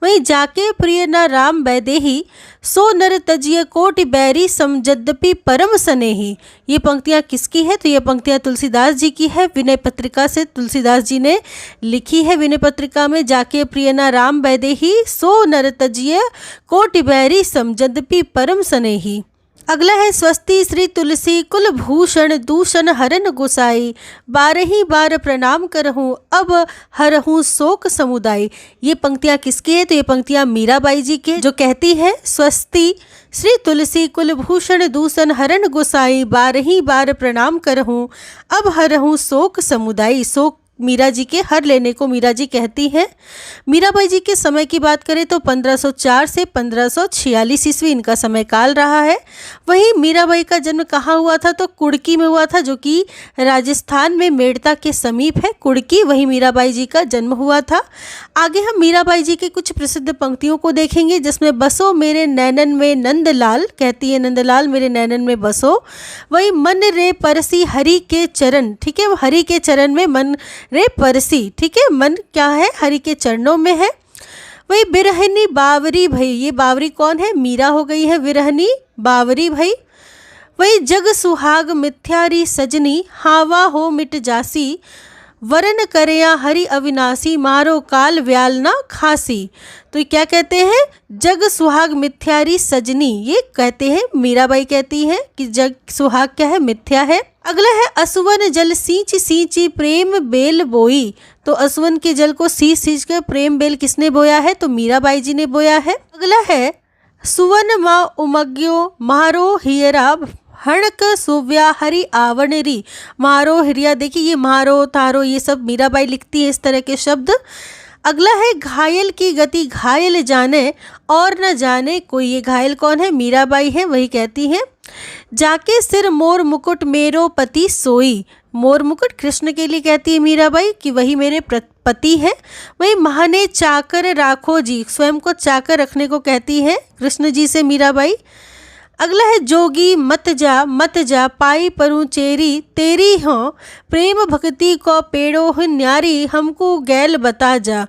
वहीं जाके प्रिय न राम वैदेही, सो नर तजिय कोटि बैरी समजद्यपि परम स्नेही। ये पंक्तियाँ किसकी है? तो ये पंक्तियाँ तुलसीदास जी की है। विनय पत्रिका से तुलसीदास जी ने लिखी है। विनय पत्रिका में जाके प्रिय न राम वैदेही, सो नर तजिय कोटि बैरी समजद्यपि परम स्नेही। अगला है स्वस्ति श्री तुलसी कुल भूषण दूषण हरन गोसाई, बारही बार प्रणाम करहूँ अब हरहूँ शोक समुदाय। ये पंक्तियाँ किसकी है? तो ये पंक्तियाँ मीराबाई जी की, जो कहती है स्वस्ति श्री तुलसी कुल भूषण दूषण हरन गोसाई, बारही बार प्रणाम करहूँ अब हरहूँ शोक समुदाय। शोक मीरा जी के हर लेने को मीरा जी कहती हैं। मीराबाई जी के समय की बात करें तो 1504 से 1546 ईस्वी इनका समय काल रहा है। वहीं मीराबाई का जन्म कहाँ हुआ था? तो कुड़की में हुआ था, जो कि राजस्थान में मेड़ता के समीप है। कुड़की, वहीं मीराबाई जी का जन्म हुआ था। आगे हम मीराबाई जी के कुछ प्रसिद्ध पंक्तियों को देखेंगे, जिसमें बसो मेरे नैनन में नंदलाल, कहती है नंदलाल मेरे नैनन में बसो। वही मन रे परसी हरि के चरण, ठीक है, हरि के चरण में मन रे परसी, ठीक है, मन क्या है? हरि के चरणों में है। वही बिरहनी बावरी भई, ये बावरी कौन है? मीरा हो गई है बिरहनी बावरी भई। वही जग सुहाग मिथ्यारी सजनी, हावा हो मिट जासी, वरन करया हरि अविनाशी, मारो काल व्याल ना खासी। तो क्या कहते हैं? जग सुहाग मिथ्यारी सजनी, ये कहते हैं मीराबाई कहती हैं कि जग सुहाग क्या है? मिथ्या है। अगला है असुवन जल सींच सींची प्रेम बेल बोई। तो असुवन के जल को सींच सींच कर प्रेम बेल किसने बोया है? तो मीराबाई जी ने बोया है। अगला है सुवन मा उमग्यो मारो हियरा, हणक सुव्या हरि आवणरी, मारो हिरिया। देखिए ये मारो तारो ये सब मीराबाई लिखती है, इस तरह के शब्द। अगला है घायल की गति घायल जाने और न जाने कोई। ये घायल कौन है? मीराबाई है, वही कहती हैं। जाके सिर मोर मुकुट मेरो पति सोई, मोर मुकुट कृष्ण के लिए कहती है मीराबाई कि वही मेरे पति है। वही महाने चाकर राखो जी, स्वयं को चाकर रखने को कहती है कृष्ण जी से मीराबाई। अगला है जोगी मत जा पाई परू चेरी, तेरी हो प्रेम भक्ति को पेड़ो हो न्यारी, हमको गैल बता जा।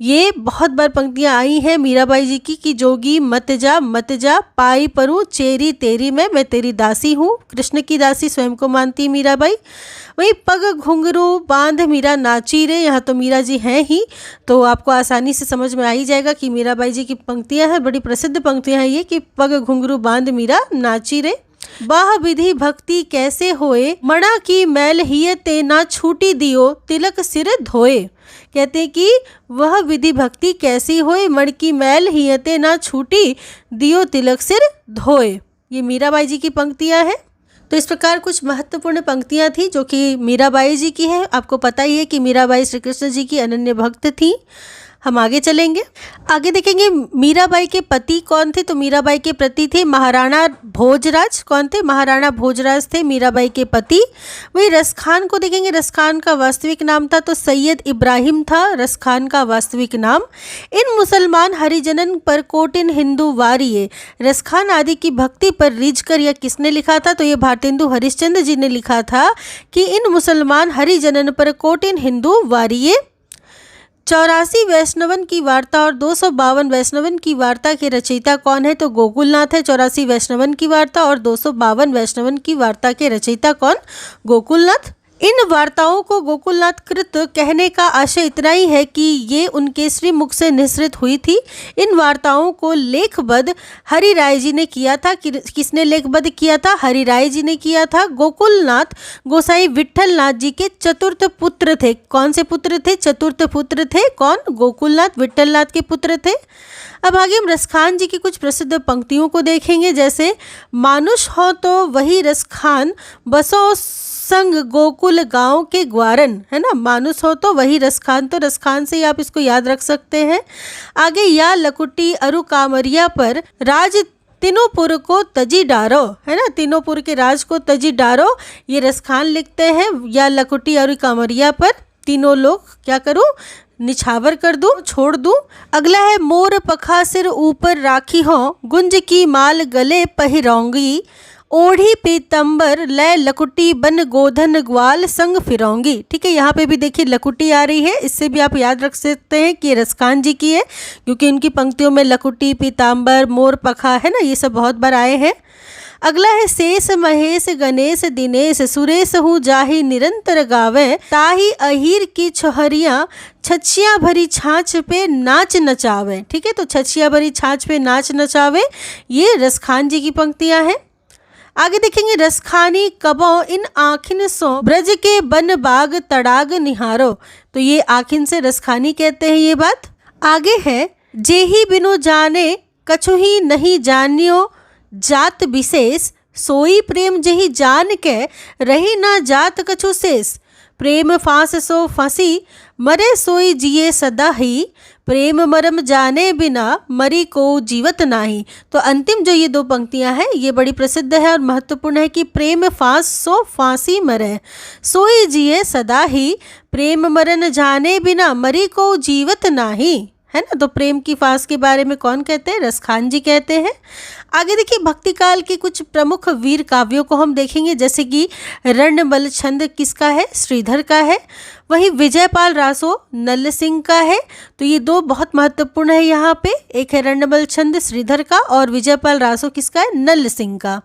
ये बहुत बार पंक्तियाँ आई हैं मीराबाई जी की कि जोगी मत जा पाई परू चेरी तेरी, मैं तेरी दासी हूँ। कृष्ण की दासी स्वयं को मानती मीराबाई। वहीं पग घुंघरू बांध मीरा नाची रे, यहाँ तो मीरा जी हैं ही, तो आपको आसानी से समझ में आ ही जाएगा कि मीराबाई जी की पंक्तियाँ हैं। बड़ी प्रसिद्ध पंक्तियाँ हैं ये कि पग घुंघरू बांध मीरा नाची रे। बाह विधि भक्ति कैसे होए, मणा की मैल हिय ते ना छूटी दियो, तिलक सिर धोए। कहते हैं कि वह विधि भक्ति कैसी होए, मण की मैल हियते ना छूटी दियो, तिलक सिर धोए। ये मीराबाई जी की पंक्तियां हैं। तो इस प्रकार कुछ महत्वपूर्ण पंक्तियां थी जो कि मीराबाई जी की है। आपको पता ही है कि मीराबाई श्री कृष्ण जी की अनन्य भक्त थी। हम आगे चलेंगे, आगे देखेंगे मीराबाई के पति कौन थे। तो मीराबाई के पति थे महाराणा भोजराज। कौन थे? महाराणा भोजराज थे मीराबाई के पति। वही रसखान को देखेंगे, रसखान का वास्तविक नाम था तो सैयद इब्राहिम था रसखान का वास्तविक नाम। इन मुसलमान हरिजनन पर कोटिन हिंदू वारिये, रसखान आदि की भक्ति पर रिझ कर यह किसने लिखा था? तो ये भारतेंदु हरिश्चंद्र जी ने लिखा था कि इन मुसलमान हरिजनन पर कोटिन हिंदू वारिये। 84 वैष्णवन की वार्ता और 252 वैष्णवन की वार्ता के रचयिता कौन है? तो गोकुलनाथ है। 84 वैष्णवन की वार्ता और 252 वैष्णवन की वार्ता के रचयिता कौन? गोकुलनाथ। इन वार्ताओं को गोकुलनाथ कृत कहने का आशय इतना ही है कि ये उनके श्रीमुख से निःसृत हुई थी। इन वार्ताओं को लेखबद्ध हरिराय जी ने किया था। किसने लेखबद्ध किया था? हरिराय जी ने किया था। गोकुलनाथ गोसाई विट्ठलनाथ जी के चतुर्थ पुत्र थे। कौन से पुत्र थे? चतुर्थ पुत्र थे। कौन? गोकुलनाथ विट्ठलनाथ के पुत्र थे। अब आगे हम रसखान जी की कुछ प्रसिद्ध पंक्तियों को देखेंगे, जैसे मानुष हो तो वही रसखान, बसो संग गोकुल गांव के ग्वारन, है ना। मानुष हो तो वही रसखान, तो रसखान से ही आप इसको याद रख सकते हैं। आगे या लकुटी अरु कामरिया पर राज तीनोंपुर को तजी डारो, है ना। तीनोंपुर के राज को तजी डारो, ये रसखान लिखते हैं। या लकुटी अरु कामरिया पर तीनों लोग क्या करूं? निछावर कर दूं, छोड़ दूं। अगला है मोर पखा सिर ऊपर राखी हो, गुंज की माल गले पहिरौंगी, ओढ़ी पीतंबर लय लकुटी बन गोधन ग्वाल संग फिरौंगी। ठीक है, यहाँ पे भी देखिए लकुटी आ रही है, इससे भी आप याद रख सकते हैं कि ये रसखान जी की है, क्योंकि उनकी पंक्तियों में लकुटी, पीतांबर, मोर पखा है ना, ये सब बहुत बार आए हैं। अगला है शेष महेश गणेश दिनेश सुरेश हूँ जाहि निरंतर गावे ताही अहीर की छोहरियाँ छछिया भरी छाछ पे नाच नचावे। ठीक है, तो छछिया भरी छाछ पे नाच नचावे, ये रसखान जी की पंक्तियां हैं। आगे देखेंगे रसखानी कबो इन आखिन सो ब्रज के बन बाग तड़ाग निहारो, तो ये आखिन से रसखानी कहते हैं ये बात। आगे है जेही बिनु जाने कछुही नहीं जानियो जात विशेष सोई प्रेम जही जान के रही ना जात कछु शेष प्रेम फांस सो फंसी मरे सोई जिए सदा ही प्रेम मरम जाने बिना मरी को जीवत नाही। तो अंतिम जो ये दो पंक्तियां हैं ये बड़ी प्रसिद्ध है और महत्वपूर्ण है कि प्रेम फांस सो फांसी मरे सोई जिए सदा ही प्रेम मरन जाने बिना मरी को जीवत नाही, है ना। तो प्रेम की फांस के बारे में कौन कहते हैं? रसखान जी कहते हैं। आगे देखिए भक्ति काल के कुछ प्रमुख वीर काव्यों को हम देखेंगे, जैसे कि रणबल छंद किसका है? श्रीधर का है। वहीं विजयपाल रासो नल सिंह का है। तो ये दो बहुत महत्वपूर्ण है यहाँ पे, एक है रणबल छंद श्रीधर का और विजयपाल रासो किसका है? नल सिंह का।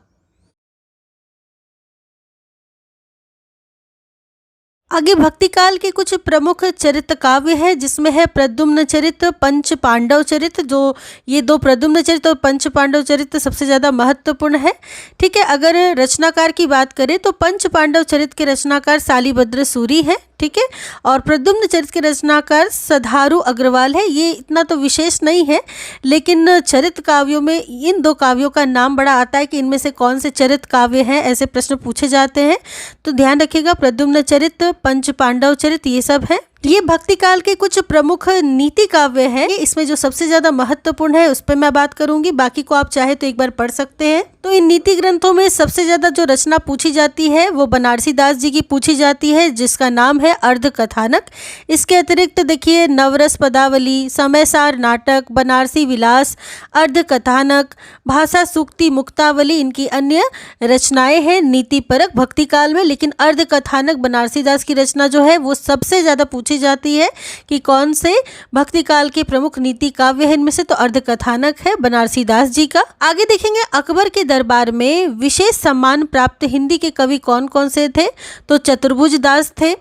आगे भक्ति काल के कुछ प्रमुख चरित्र काव्य है, जिसमें है प्रद्युम्न चरित्र, पंच पांडव चरित्र। जो ये दो प्रद्युम्न चरित्र और पंच पांडव चरित्र सबसे ज़्यादा महत्वपूर्ण है। ठीक है, अगर रचनाकार की बात करें तो पंच पांडव चरित्र के रचनाकार सालीभद्र सूरी है। ठीक है, और प्रद्युम्न चरित्र के रचनाकार सधारू अग्रवाल है। ये इतना तो विशेष नहीं है, लेकिन चरित्र काव्यों में इन दो काव्यों का नाम बड़ा आता है कि इनमें से कौन से चरित्र काव्य हैं, ऐसे प्रश्न पूछे जाते हैं। तो ध्यान रखिएगा, प्रद्युम्न चरित्र, पंच पांडव चरित्र, ये सब है। ये भक्ति काल के कुछ प्रमुख नीति काव्य हैं। इसमें जो सबसे ज्यादा महत्वपूर्ण है उस पर मैं बात करूंगी, बाकी को आप चाहे तो एक बार पढ़ सकते हैं। तो इन नीति ग्रंथों में सबसे ज्यादा जो रचना पूछी जाती है वो बनारसी दास जी की पूछी जाती है, जिसका नाम है अर्ध कथानक। इसके अतिरिक्त देखिए नवरस पदावली, समयसार नाटक, बनारसी विलास, अर्ध कथानक, भाषा सूक्ति मुक्तावली इनकी अन्य रचनाएं हैं नीति परक भक्ति काल में। लेकिन अर्ध कथानक बनारसी दास की रचना जो है वो सबसे ज्यादा पूछी जाती है कि कौन से भक्ति काल के प्रमुख नीति काव्य है इनमें से, तो अर्ध कथानक है बनारसी दास जी का। आगे देखेंगे अकबर के दरबार में विशेष सम्मान प्राप्त हिंदी के कवि कौन कौन से थे? तो चतुर्भुज दास थे,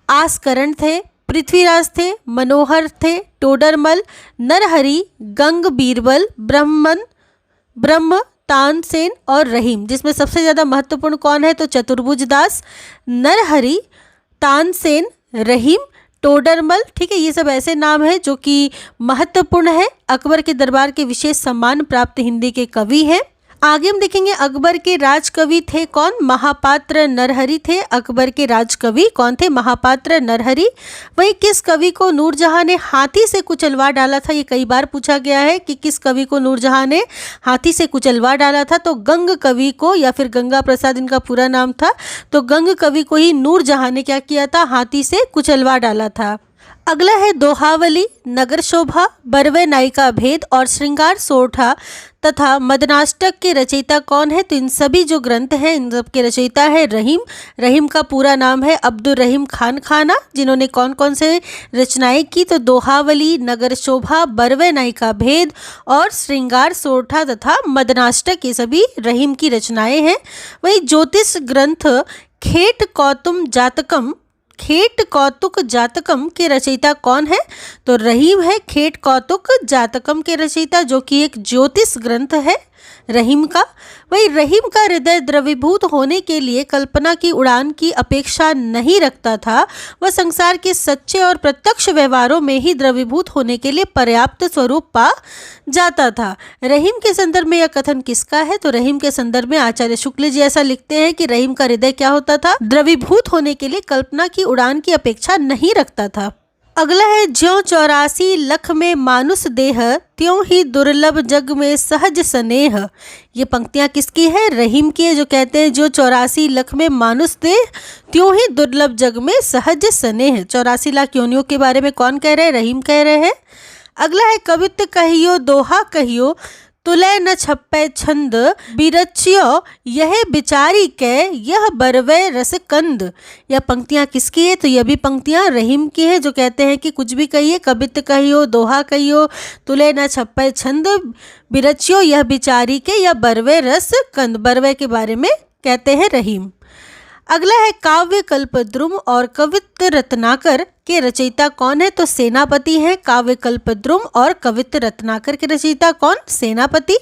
आसकरण थे, पृथ्वीराज थे, मनोहर थे, टोडरमल, नरहरि, गंग बीरबल, ब्रह्म तानसेन और रहीम। जिसमें सबसे ज्यादा महत्वपूर्ण कौन है? तो चतुर्भुज दास, नरहरि, तानसेन, रहीम, टोडरमल। ठीक है, ये सब ऐसे नाम हैं जो कि महत्वपूर्ण है, अकबर के दरबार के विशेष सम्मान प्राप्त हिंदी के कवि हैं। आगे हम देखेंगे अकबर के राजकवि थे कौन? महापात्र नरहरि थे अकबर के राजकवि। कौन थे? महापात्र नरहरि। वहीं किस कवि को नूरजहां ने हाथी से कुचलवा डाला था? ये कई बार पूछा गया है कि किस कवि को नूरजहां ने हाथी से कुचलवा डाला था। तो गंग कवि को, या फिर गंगा प्रसाद इनका पूरा नाम था, तो गंग कवि को ही नूरजहां ने क्या किया था? हाथी से कुचलवा डाला था। अगला है दोहावली, नगर शोभा, बरवे नायिका भेद और श्रृंगार सोरठा तथा मदनाष्टक के रचयिता कौन है? तो इन सभी जो ग्रंथ हैं इन सब के रचयिता है रहीम। रहीम का पूरा नाम है अब्दुल रहीम खान खाना, जिन्होंने कौन कौन से रचनाएं की? तो दोहावली, नगर शोभा, बरवे नायिका भेद और श्रृंगार सोरठा तथा मदनाष्टक, ये सभी रहीम की रचनाएं हैं। वही ज्योतिष ग्रंथ खेट कौतुक जातकम के रचयिता कौन है? तो रहीम है खेट कौतुक जातकम के रचयिता, जो कि एक ज्योतिष ग्रंथ है रहीम का। वही रहीम का हृदय द्रवीभूत होने के लिए कल्पना की उड़ान की अपेक्षा नहीं रखता था। वह संसार के सच्चे और प्रत्यक्ष व्यवहारों में ही द्रवीभूत होने के लिए पर्याप्त स्वरूप पा जाता था। रहीम के संदर्भ में यह कथन किसका है? तो रहीम के संदर्भ में आचार्य शुक्ल जी ऐसा लिखते हैं कि रहीम का हृदय क्या होता था? द्रवीभूत होने के लिए कल्पना की उड़ान की अपेक्षा नहीं रखता था। अगला है ज्यों 84 लख में मानुष देह त्यों ही दुर्लभ जग में सहज स्नेह। ये पंक्तियां किसकी है? रहीम की है, जो कहते हैं जो 84 लाख में मानुष देह त्यों ही दुर्लभ जग में सहज स्नेह। 84 लाख योनियों के बारे में कौन कह रहे हैं? रहीम कह रहे हैं। अगला है कवित्व कहियो दोहा कहियो तुलय न छप्पै छंद बिरचियो यह बिचारी के यह बरवे रस कंद। यह पंक्तियां किसकी है? तो यह भी पंक्तियां रहीम की है, जो कहते हैं कि कुछ भी कहिए, कवित कहियो, दोहा कहियो, तुलय न छप्पै छंद बिरचियो यह बिचारी के यह बरवे रस कंद। बरवे के बारे में कहते हैं रहीम। अगला है काव्य कल्पद्रुम और कवित्त रत्नाकर के रचयिता कौन है? तो सेनापति हैं। काव्य कल्पद्रुम और कवित्त रत्नाकर के रचयिता कौन? सेनापति।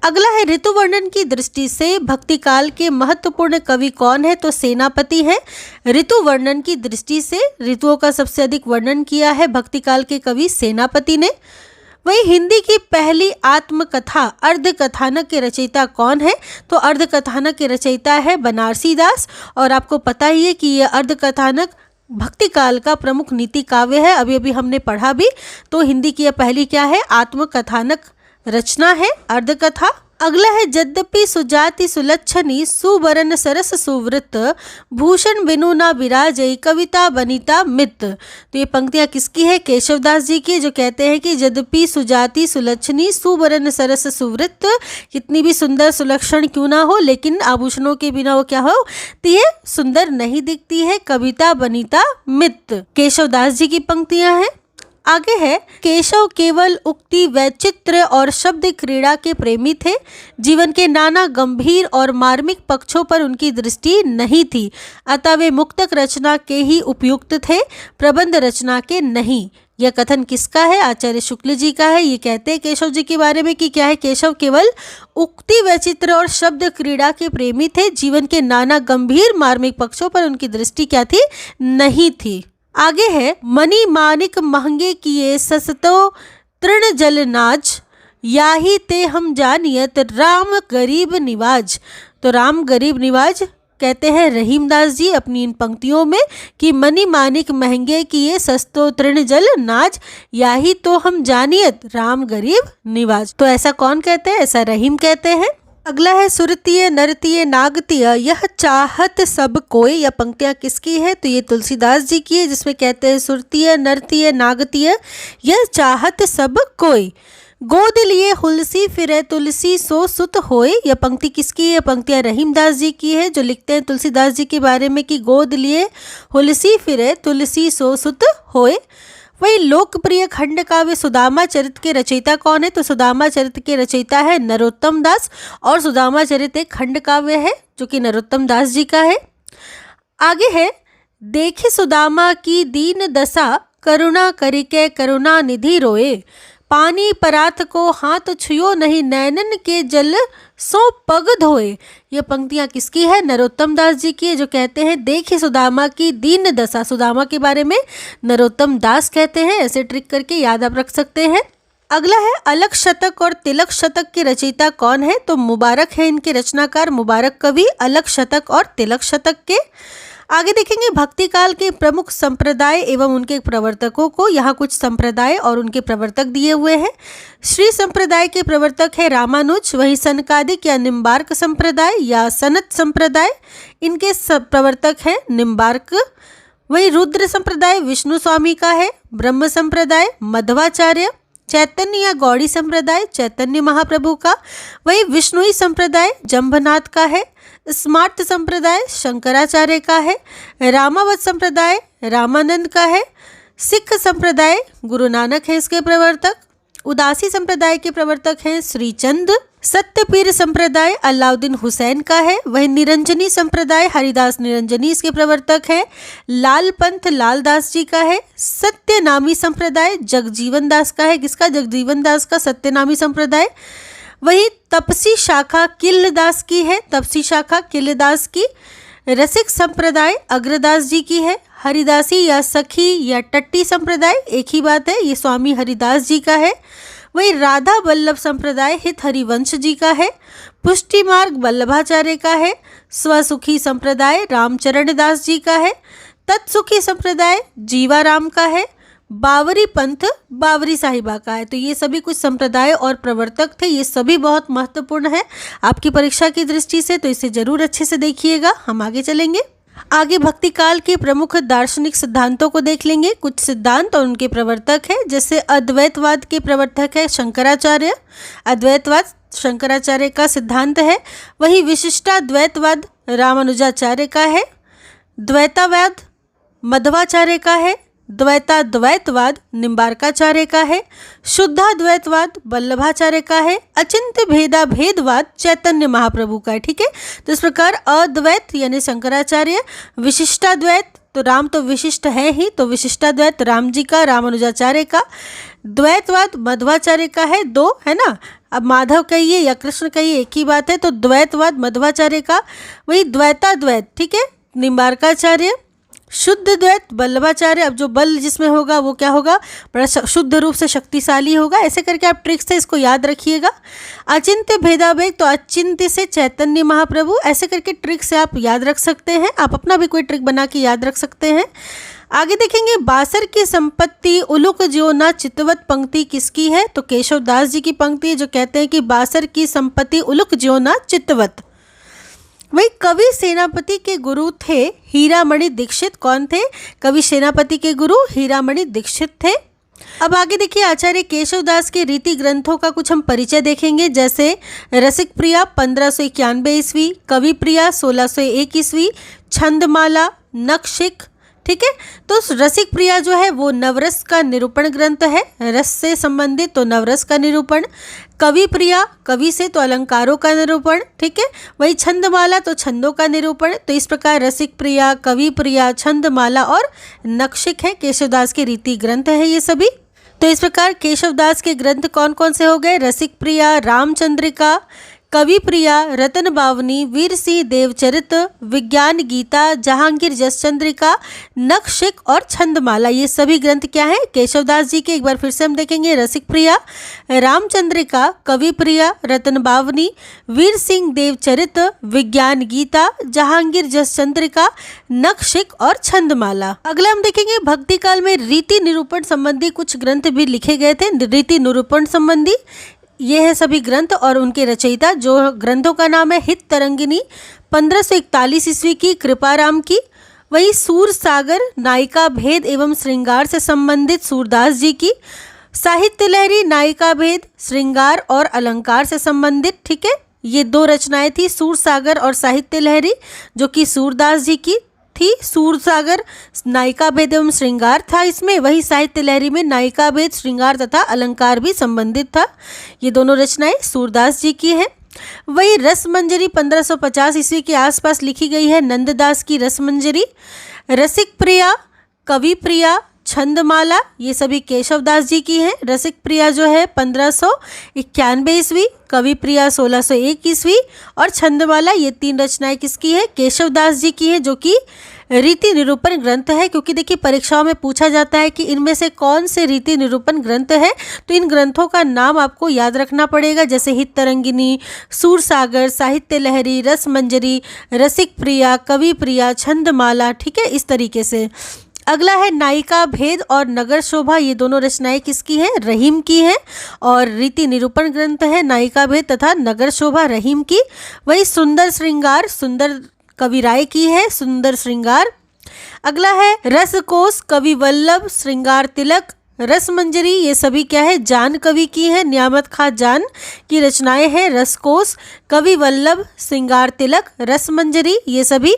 अगला है ऋतु वर्णन की दृष्टि से भक्ति काल के महत्वपूर्ण कवि कौन है? तो सेनापति है। ऋतु वर्णन की दृष्टि से ऋतुओं का सबसे अधिक वर्णन किया है भक्ति काल के कवि सेनापति ने। वही हिंदी की पहली आत्मकथा अर्धकथानक के रचयिता कौन है? तो अर्धकथानक के रचयिता है बनारसी दास। और आपको पता ही है कि यह अर्धकथानक भक्ति काल का प्रमुख नीति काव्य है, अभी अभी हमने पढ़ा भी। तो हिंदी की यह पहली क्या है? आत्मकथानक रचना है अर्धकथा। अगला है यद्यपि सुजाति सुलक्षणी सुबरन सरस सुवृत भूषण बिनु ना विराजई कविता बनिता मित। तो ये पंक्तियां किसकी है? केशवदास जी की, जो कहते हैं कि यद्यपि सुजाति सुलक्षणी सुबरन सरस सुवृत, कितनी भी सुंदर सुलक्षण क्यों ना हो, लेकिन आभूषणों के बिना वो क्या हो, तो ये सुंदर नहीं दिखती है, कविता बनिता मित। केशवदास जी की पंक्तियां हैं। आगे है केशव केवल उक्ति वैचित्र और शब्द क्रीड़ा के प्रेमी थे। जीवन के नाना गंभीर और मार्मिक पक्षों पर उनकी दृष्टि नहीं थी, अतः वे मुक्तक रचना के ही उपयुक्त थे, प्रबंध रचना के नहीं। यह कथन किसका है? आचार्य शुक्ल जी का है। ये कहते हैं केशव जी के बारे में कि क्या है? केशव केवल उक्ति वैचित्र और शब्द क्रीड़ा के प्रेमी थे, जीवन के नाना गंभीर मार्मिक पक्षों पर उनकी दृष्टि क्या थी? नहीं थी। आगे है मणि मानिक महंगे किए सस्तो तृण जल नाज याही ते हम जानियत राम गरीब निवाज। तो राम गरीब निवाज कहते हैं रहीमदास जी अपनी इन पंक्तियों में कि मणि मानिक महंगे किए सस्तो तृण जल नाज याही तो हम जानियत राम गरीब निवाज। तो ऐसा कौन कहते हैं? ऐसा रहीम कहते हैं। अगला है सुरतीय नरतीय नागतीय यह चाहत सब कोई। यह पंक्तियां किसकी है? तो ये तुलसीदास जी की है, जिसमें कहते हैं सुरतीय नरतीय नागतीय यह चाहत सब कोई। गोद लिए हुलसी फिरे तुलसी सो सुत होए। यह पंक्ति किसकी है? पंक्तियां रहीमदास जी की है, जो लिखते हैं तुलसीदास जी के बारे में कि गोद लिए हुलसी फिरे तुलसी सो सुत होए। वही लोकप्रिय खंड काव्य सुदामा चरित के रचयिता कौन है? तो सुदामा चरित के रचयिता है नरोत्तम दास, और सुदामा चरित एक खंड काव्य है जो कि नरोत्तम दास जी का है। आगे है देखे सुदामा की दीन दशा करुणा करिके करुणा निधि रोए पानी परात को हाथ छुयो नहीं नैनन के जल सो पग धोए। ये पंक्तियां किसकी है? नरोत्तम दास जी की है, जो कहते हैं देखिए सुदामा की दीन दशा। सुदामा के बारे में नरोत्तम दास कहते हैं। ऐसे ट्रिक करके याद आप रख सकते हैं। अगला है अलख शतक और तिलक शतक के रचयिता कौन है? तो मुबारक है इनके रचनाकार, मुबारक कवि अलख शतक और तिलक शतक के। आगे देखेंगे भक्ति काल के प्रमुख संप्रदाय एवं उनके प्रवर्तकों को। यहाँ कुछ संप्रदाय और उनके प्रवर्तक दिए हुए हैं। श्री संप्रदाय के प्रवर्तक है रामानुज। वही सनकादिक या निम्बार्क संप्रदाय या सनत संप्रदाय, इनके प्रवर्तक है निम्बार्क। वही रुद्र संप्रदाय विष्णु स्वामी का है। ब्रह्म संप्रदाय मध्वाचार्य। चैतन्य या गौड़ी संप्रदाय चैतन्य महाप्रभु का। वही विष्णुई संप्रदाय जंभनाथ का है। स्मार्त संप्रदाय शंकराचार्य का है। रामावत संप्रदाय रामानंद का है। सिख संप्रदाय गुरु नानक है इसके प्रवर्तक। उदासी संप्रदाय के प्रवर्तक हैं श्रीचंद। सत्यपीर संप्रदाय अलाउद्दीन हुसैन का है। वही निरंजनी संप्रदाय हरिदास निरंजनी इसके प्रवर्तक है। लाल पंथ लालदास जी का है। सत्यनामी संप्रदाय जगजीवन दास का है। किसका? जगजीवन दास का सत्यनामी संप्रदाय। वही तपसी शाखा किल्लदास की है। तपसी शाखा किल्लदास की। रसिक संप्रदाय अग्रदास जी की है। हरिदासी या सखी या टट्टी संप्रदाय एक ही बात है, ये स्वामी हरिदास जी का है। वही राधा वल्लभ संप्रदाय हित हरिवंश जी का है। पुष्टि मार्ग वल्लभाचार्य का है। स्वसुखी संप्रदाय रामचरण दास जी का है। तत्सुखी संप्रदाय जीवाराम का है। बावरी पंथ बावरी साहिबा का है। तो ये सभी कुछ संप्रदाय और प्रवर्तक थे। ये सभी बहुत महत्वपूर्ण है आपकी परीक्षा की दृष्टि से, तो इसे जरूर अच्छे से देखिएगा। हम आगे चलेंगे। आगे भक्ति काल के प्रमुख दार्शनिक सिद्धांतों को देख लेंगे। कुछ सिद्धांत और उनके प्रवर्तक है, जैसे अद्वैतवाद के प्रवर्तक है शंकराचार्य। अद्वैतवाद शंकराचार्य का सिद्धांत है। वही विशिष्टाद्वैतवाद रामानुजाचार्य का है। द्वैतावाद मध्वाचार्य का है। द्वैताद्वैतवाद निम्बार्काचार्य का है। शुद्धाद्वैतवाद वल्लभाचार्य का है। अचिंत्य भेदा भेदवाद चैतन्य महाप्रभु का है। ठीक है, तो इस प्रकार अद्वैत यानी शंकराचार्य, विशिष्टाद्वैत तो राम तो विशिष्ट है ही, तो विशिष्टाद्वैत राम जी का, रामानुजाचार्य का। द्वैतवाद मध्वाचार्य का है, दो है ना, अब माधव कहिए या कृष्ण कहिए एक ही बात है, तो द्वैतवाद मध्वाचार्य का। वही द्वैताद्वैत ठीक है निम्बार्काचार्य। शुद्ध द्वैत वल्लभाचार्य, अब जो बल जिसमें होगा वो क्या होगा, बड़ा शुद्ध रूप से शक्तिशाली होगा। ऐसे करके आप ट्रिक से इसको याद रखिएगा। अचिंत्य भेदाभेद तो अचिंत्य से चैतन्य महाप्रभु, ऐसे करके ट्रिक से आप याद रख सकते हैं। आप अपना भी कोई ट्रिक बना के याद रख सकते हैं। आगे देखेंगे बासर की संपत्ति उलुक ज्यो ना चितवत पंक्ति किसकी है, तो केशव दास जी की पंक्ति है, जो कहते हैं कि बासर की संपत्ति उलुक ज्यो ना चितवत। वही कवि सेनापति के गुरु थे हीरामणि दीक्षित। कौन थे? कवि सेनापति के गुरु हीरामणि दीक्षित थे। अब आगे देखिए आचार्य केशवदास के रीति ग्रंथों का कुछ हम परिचय देखेंगे, जैसे रसिक प्रिया 1591 ईस्वी, कवि प्रिया 1601 ईस्वी, छंदमाला, नखशिख। ठीक है, तो रसिक प्रिया जो है वो नवरस का निरूपण ग्रंथ है, रस से संबंधित तो नवरस का निरूपण। कवि प्रिया कवि से तो अलंकारों का निरूपण। ठीक है, वही छंदमाला तो छंदों का निरूपण। तो इस प्रकार रसिक प्रिया, कवि प्रिया, छंदमाला और नखशिख है केशवदास के रीति ग्रंथ है ये सभी। तो इस प्रकार केशवदास के ग्रंथ कौन कौन से हो गए? रसिक प्रिया, रामचंद्रिका, कवि प्रिया, रतन बावनी, वीर सिंह देवचरित, विज्ञान गीता, जहांगीर जसचंद्रिका, नखशिख और छंदमाला, ये सभी ग्रंथ क्या है? केशवदास जी के। एक बार फिर से हम देखेंगे रसिक प्रिया, रामचंद्रिका, कवि प्रिया, रतन बावनी, वीर सिंह देवचरित, विज्ञान गीता, जहांगीर जसचंद्रिका, नखशिख और छंदमाला। अगला हम देखेंगे भक्ति काल में रीति निरूपण संबंधी कुछ ग्रंथ भी लिखे गए थे। रीति निरूपण संबंधी ये है सभी ग्रंथ और उनके रचयिता, जो ग्रंथों का नाम है हित तरंगिनी 1541 ईस्वी की कृपाराम की। वही सूर सागर नायिका भेद एवं श्रृंगार से संबंधित सूरदास जी की। साहित्य लहरी नायिका भेद श्रृंगार और अलंकार से संबंधित। ठीक है, ये दो रचनाएं थी, सूर सागर और साहित्य लहरी, जो कि सूरदास जी की थी। सूर सागर नायिका भेद एवं श्रृंगार था इसमें, वही साहित्य लहरी में नायिका भेद श्रृंगार तथा अलंकार भी संबंधित था। ये दोनों रचनाएं सूरदास जी की हैं। वही रसमंजरी 1550 ईस्वी के आसपास लिखी गई है, नंददास की रसमंजरी। रसिक प्रिया, कवि प्रिया, छंदमाला ये सभी केशवदास जी की हैं। रसिक प्रिया जो है 1591 ईस्वी, कवि प्रिया 1601 ईस्वी और छंदमाला, ये तीन रचनाएं किसकी है? केशवदास जी की है, जो कि रीति निरूपण ग्रंथ है। क्योंकि देखिए परीक्षाओं में पूछा जाता है कि इनमें से कौन से रीति निरूपण ग्रंथ है, तो इन ग्रंथों का नाम आपको याद रखना पड़ेगा, जैसे हित तरंगिनी, सूर सागर, साहित्य लहरी, रसमंजरी, रसिक प्रिया, कवि प्रिया, छंदमाला। ठीक है, इस तरीके से। अगला है नायिका भेद और नगर शोभा, ये दोनों रचनाएं किसकी हैं? रहीम की हैं और रीति निरूपण ग्रंथ है नायिका भेद तथा नगर शोभा रहीम की। वही सुंदर श्रृंगार सुंदर कवि राय की है, सुंदर श्रृंगार। अगला है रसकोश कवि वल्लभ श्रृंगार तिलक, रसमंजरी ये सभी क्या है? जान कवि की है, नियामत खां जान की रचनाएं हैं। रसकोश कवि वल्लभ श्रृंगार तिलक, रसमंजरी ये सभी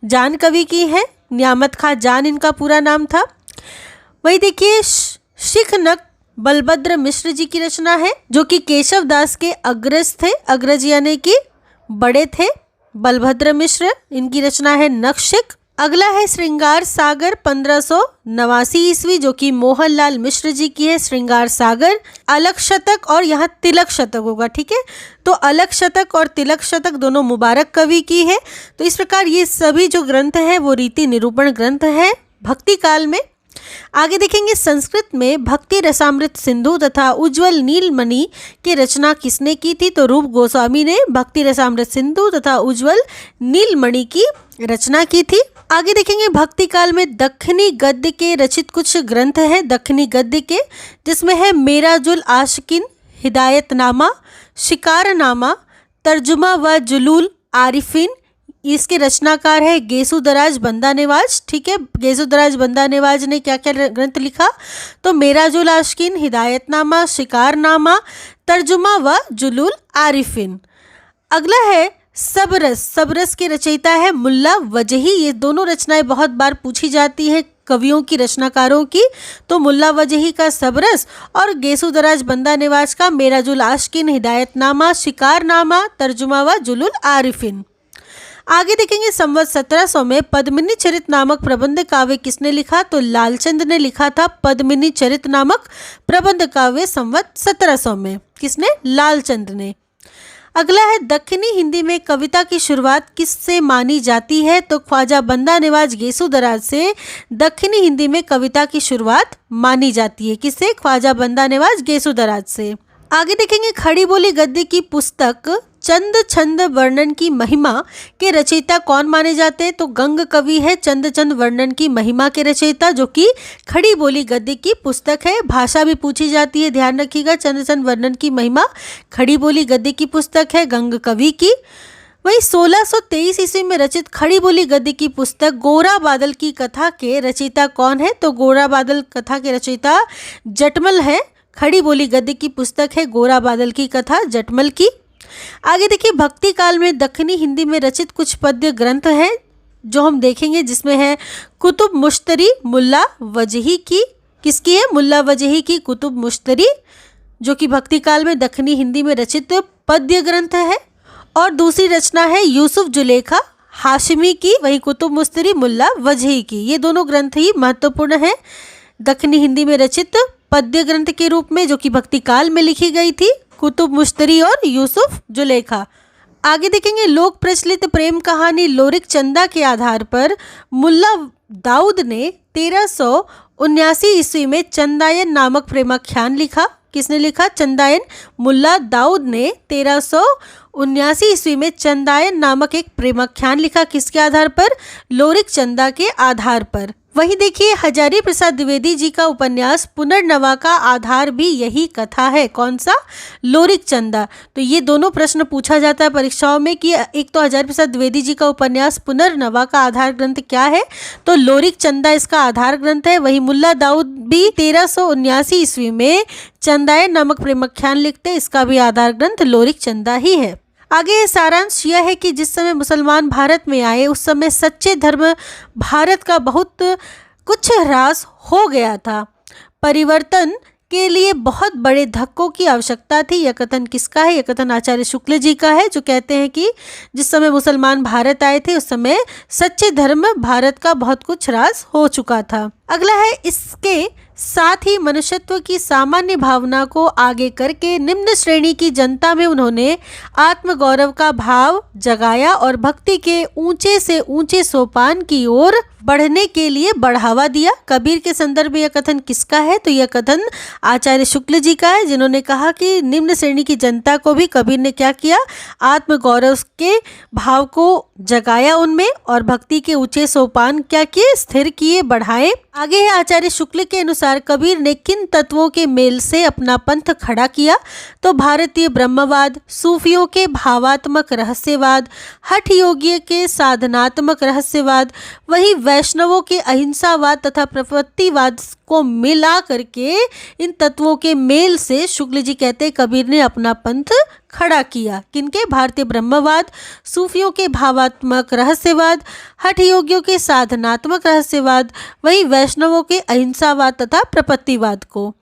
जान कवि की है, नियामत खां जान इनका पूरा नाम था। वही देखिए शिख नक बलभद्र मिश्र जी की रचना है, जो कि केशवदास के अग्रज थे। अग्रज यानी कि बड़े थे, बलभद्र मिश्र, इनकी रचना है नखशिख। अगला है श्रृंगार सागर 1589 ईस्वी, जो कि मोहनलाल मिश्र जी की है, श्रृंगार सागर। अलग शतक और यहाँ तिलक शतक होगा। ठीक है, तो अलग शतक और तिलक शतक दोनों मुबारक कवि की है। तो इस प्रकार ये सभी जो ग्रंथ हैं वो रीति निरूपण ग्रंथ हैं भक्ति काल में। आगे देखेंगे संस्कृत में भक्ति रसामृत सिंधु तथा उज्ज्वल नीलमणि की रचना किसने की थी? तो रूप गोस्वामी ने भक्ति रसामृत सिंधु तथा उज्ज्वल नीलमणि की रचना की थी। आगे देखेंगे भक्ति काल में दक्षिणी गद्य के रचित कुछ ग्रंथ हैं, दक्षिणी गद्य के, जिसमें है मेराजुल आशिकिन, हिदायतनामा, शिकारनामा, तर्जुमा व जुलूल आरिफिन, इसके रचनाकार है गेसुदराज बंदा नेवाज। ठीक है, गेसुदराज बंदा नेवाज ने क्या क्या ग्रंथ लिखा? तो मेराजुल आशिकीन, हिदायतनामा, शिकारनामा, तर्जुमा व जुलूल आरिफिन। अगला है सबरस। सबरस के रचयिता है मुल्ला वजही। ये दोनों रचनाएं बहुत बार पूछी जाती हैं कवियों की, रचनाकारों की। तो मुल्ला वजही का सबरस और गेसुदराज बंदा नेवाज का मेराजुल आशिकीन, हिदायतनामा, शिकारनामा, तर्जुमा व जुलूल आरिफिन। आगे देखेंगे संवत 1700 में पद्मिनी चरित नामक प्रबंध काव्य किसने लिखा? तो लालचंद ने लिखा था पद्मिनी चरित नामक प्रबंध काव्य संवत 1700 में। किसने? लालचंद ने। अगला है दक्षिणी हिंदी में कविता की शुरुआत किससे मानी जाती है? तो ख्वाजा बंदा नेवाज गेसुदराज से दक्षिणी हिंदी में कविता की शुरुआत मानी जाती है। किससे? ख्वाजा बंदा नेवाज गेसुदराज से। आगे देखेंगे खड़ी बोली गद्य की पुस्तक चंद छंद वर्णन की महिमा के रचयिता कौन माने जाते हैं? तो गंग कवि है चंद छंद वर्णन की महिमा के रचयिता, जो कि खड़ी बोली गद्य की पुस्तक है। भाषा भी पूछी जाती है, ध्यान रखिएगा। चंद छंद वर्णन की महिमा खड़ी बोली गद्य की पुस्तक है गंग कवि की। वही 1623 ईस्वी में रचित खड़ी बोली गद्य की पुस्तक गोरा बादल की कथा के रचयिता कौन है? तो गोरा बादल कथा के रचयिता जटमल है। खड़ी बोली गद्य की पुस्तक है गोरा बादल की कथा जटमल की। आगे देखिए भक्ति काल में दक्षिणी हिंदी में रचित कुछ पद्य ग्रंथ हैं जो हम देखेंगे, जिसमें है कुतुब मुश्तरी मुल्ला वजही की। किसकी है? मुल्ला वजही की कुतुब मुश्तरी, जो कि भक्ति काल में दक्षिणी हिंदी में रचित पद्य ग्रंथ है। और दूसरी रचना है यूसुफ जुलेखा हाशमी की, वही कुतुब मुश्तरी मुल्ला वजही की। ये दोनों ग्रंथ ही महत्वपूर्ण है दक्षिणी हिंदी में रचित पद्य ग्रंथ के रूप में, जो कि भक्ति काल में लिखी गई थी, कुतुब मुश्तरी और यूसुफ जुलेखा। आगे देखेंगे लोक प्रचलित प्रेम कहानी लोरिक चंदा के आधार पर मुल्ला दाऊद ने 1379 ईस्वी में चंदायन नामक प्रेमाख्यान लिखा। किसने लिखा? चंदायन। मुल्ला दाऊद ने 1379 ईस्वी में चंदायन नामक एक प्रेमाख्यान लिखा। किसके आधार पर? लोरिक चंदा के आधार पर। वहीं देखिए हजारी प्रसाद द्विवेदी जी का उपन्यास पुनर्नवा का आधार भी यही कथा है। कौन सा? लोरिक चंदा। तो ये दोनों प्रश्न पूछा जाता है परीक्षाओं में कि एक तो हजारी प्रसाद द्विवेदी जी का उपन्यास पुनर्नवा का आधार ग्रंथ क्या है? तो लोरिक चंदा इसका आधार ग्रंथ है। वही मुल्ला दाऊद भी 1379 ईस्वी में चंदायन नामक प्रेमाख्यान लिखते हैं, इसका भी आधार ग्रंथ लोरिक चंदा ही है। आगे सारांश यह है कि जिस समय मुसलमान भारत में आए उस समय सच्चे धर्म भारत का बहुत कुछ ह्रास हो गया था। परिवर्तन के लिए बहुत बड़े धक्कों की आवश्यकता थी। यह कथन किसका है? यह कथन आचार्य शुक्ल जी का है, जो कहते हैं कि जिस समय मुसलमान भारत आए थे उस समय सच्चे धर्म भारत का बहुत कुछ ह्रास हो चुका था। अगला है इसके साथ ही मनुष्यत्व की सामान्य भावना को आगे करके निम्न श्रेणी की जनता में उन्होंने आत्मगौरव का भाव जगाया और भक्ति के ऊंचे से ऊंचे सोपान की ओर बढ़ने के लिए बढ़ावा दिया। कबीर के संदर्भ में यह कथन किसका है? तो यह कथन आचार्य शुक्ल जी का है, जिन्होंने कहा कि निम्न श्रेणी की जनता को भी कबीर ने क्या किया? आत्मगौरव के भाव को जगाया उनमें और भक्ति के ऊंचे सोपान क्या किए? स्थिर किए, बढ़ाए। आगे है आचार्य शुक्ल के अनुसार कबीर ने किन तत्वों के मेल से अपना पंथ खड़ा किया? तो भारतीय ब्रह्मवाद, सूफियों के भावात्मक रहस्यवाद, हठ योगी के साधनात्मक रहस्यवाद, वही वैष्णवों के अहिंसावाद तथा प्रपत्तिवाद को मिला करके इन तत्वों के मेल से शुक्ल जी कहते कबीर ने अपना पंथ खड़ा किया। किनके? भारतीय ब्रह्मवाद, सूफियों के भावात्मक रहस्यवाद, हठ योगियों के साधनात्मक रहस्यवाद, वही वैष्णवों के अहिंसावाद तथा प्रपत्तिवाद को।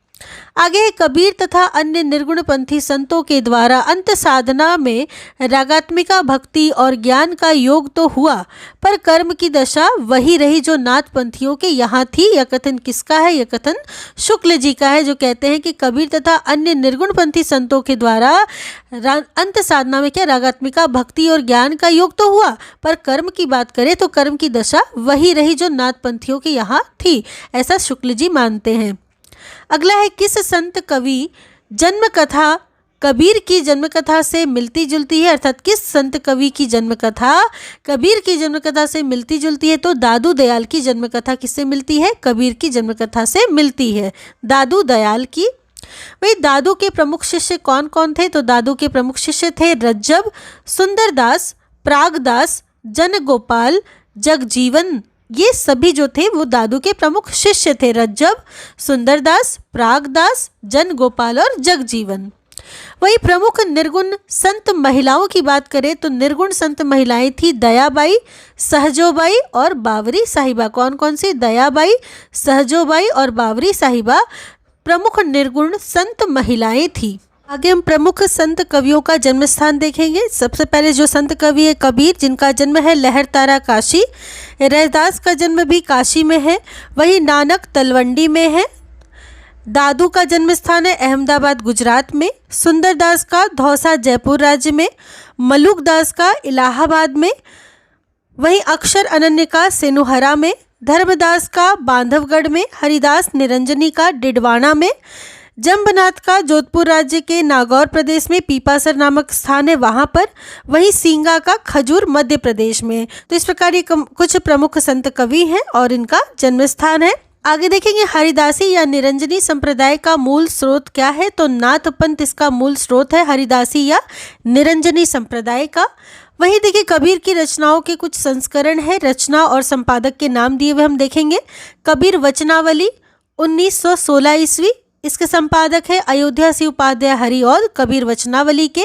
आगे है कबीर तथा अन्य निर्गुणपंथी संतों के द्वारा अंत साधना में रागात्मिका भक्ति और ज्ञान का योग तो हुआ, पर कर्म की दशा वही रही जो नाथ पंथियों के यहाँ थी। यह कथन किसका है? यह कथन शुक्ल जी का है, जो कहते हैं कि कबीर तथा अन्य निर्गुणपंथी संतों के द्वारा अंत साधना में क्या रागात्मिका भक्ति और ज्ञान का योग तो हुआ, पर कर्म की बात करें तो कर्म की दशा वही रही जो नाथ पंथियों के यहाँ थी, ऐसा शुक्ल जी मानते हैं। अगला है किस संत कवि जन्म कथा कबीर की जन्म कथा से मिलती जुलती है? अर्थात किस संत कवि की जन्म कथा कबीर की जन्म कथा से मिलती जुलती है? तो दादू दयाल की जन्म कथा किससे मिलती है? कबीर की जन्म कथा से मिलती है, दादू दयाल की। वही दादू के प्रमुख शिष्य कौन कौन थे? तो दादू के प्रमुख शिष्य थे रज्जब, सुंदरदास, प्रागदास, जन गोपाल, जगजीवन, ये सभी जो थे वो दादू के प्रमुख शिष्य थे। रज्जब, सुंदरदास, प्रागदास, जन गोपाल और जगजीवन। वही प्रमुख निर्गुण संत महिलाओं की बात करें तो निर्गुण संत महिलाएं थी दयाबाई, सहजोबाई और बावरी साहिबा। कौन कौन सी? दयाबाई, सहजोबाई और बावरी साहिबा प्रमुख निर्गुण संत महिलाएं थी। आगे हम प्रमुख संत कवियों का जन्म स्थान देखेंगे। सबसे पहले जो संत कवि है कबीर, जिनका जन्म है लहरतारा काशी। रैदास का जन्म भी काशी में है। वही नानक तलवंडी में है। दादू का जन्म स्थान है अहमदाबाद गुजरात में। सुंदरदास का धौसा जयपुर राज्य में। मलुकदास का इलाहाबाद में। वहीं अक्षर अनन्य का सेनुहरा में। धर्मदास का बांधवगढ़ में। हरिदास निरंजनी का डिडवाना में। जम्बनाथ का जोधपुर राज्य के नागौर प्रदेश में पीपासर नामक स्थान है वहाँ पर। वहीं सींगा का खजूर मध्य प्रदेश में। तो इस प्रकार ये कुछ प्रमुख संत कवि हैं और इनका जन्म स्थान है। आगे देखेंगे हरिदासी या निरंजनी संप्रदाय का मूल स्रोत क्या है, तो नाथ पंथ इसका मूल स्रोत है, हरिदासी या निरंजनी संप्रदाय का। वहीं देखिए कबीर की रचनाओं के कुछ संस्करण है, रचना और संपादक के नाम दिए हुए हम देखेंगे। कबीर वचनावली 1916 ईस्वी, इसके संपादक है अयोध्या सिंह उपाध्याय हरिऔध कबीर वचनावली के।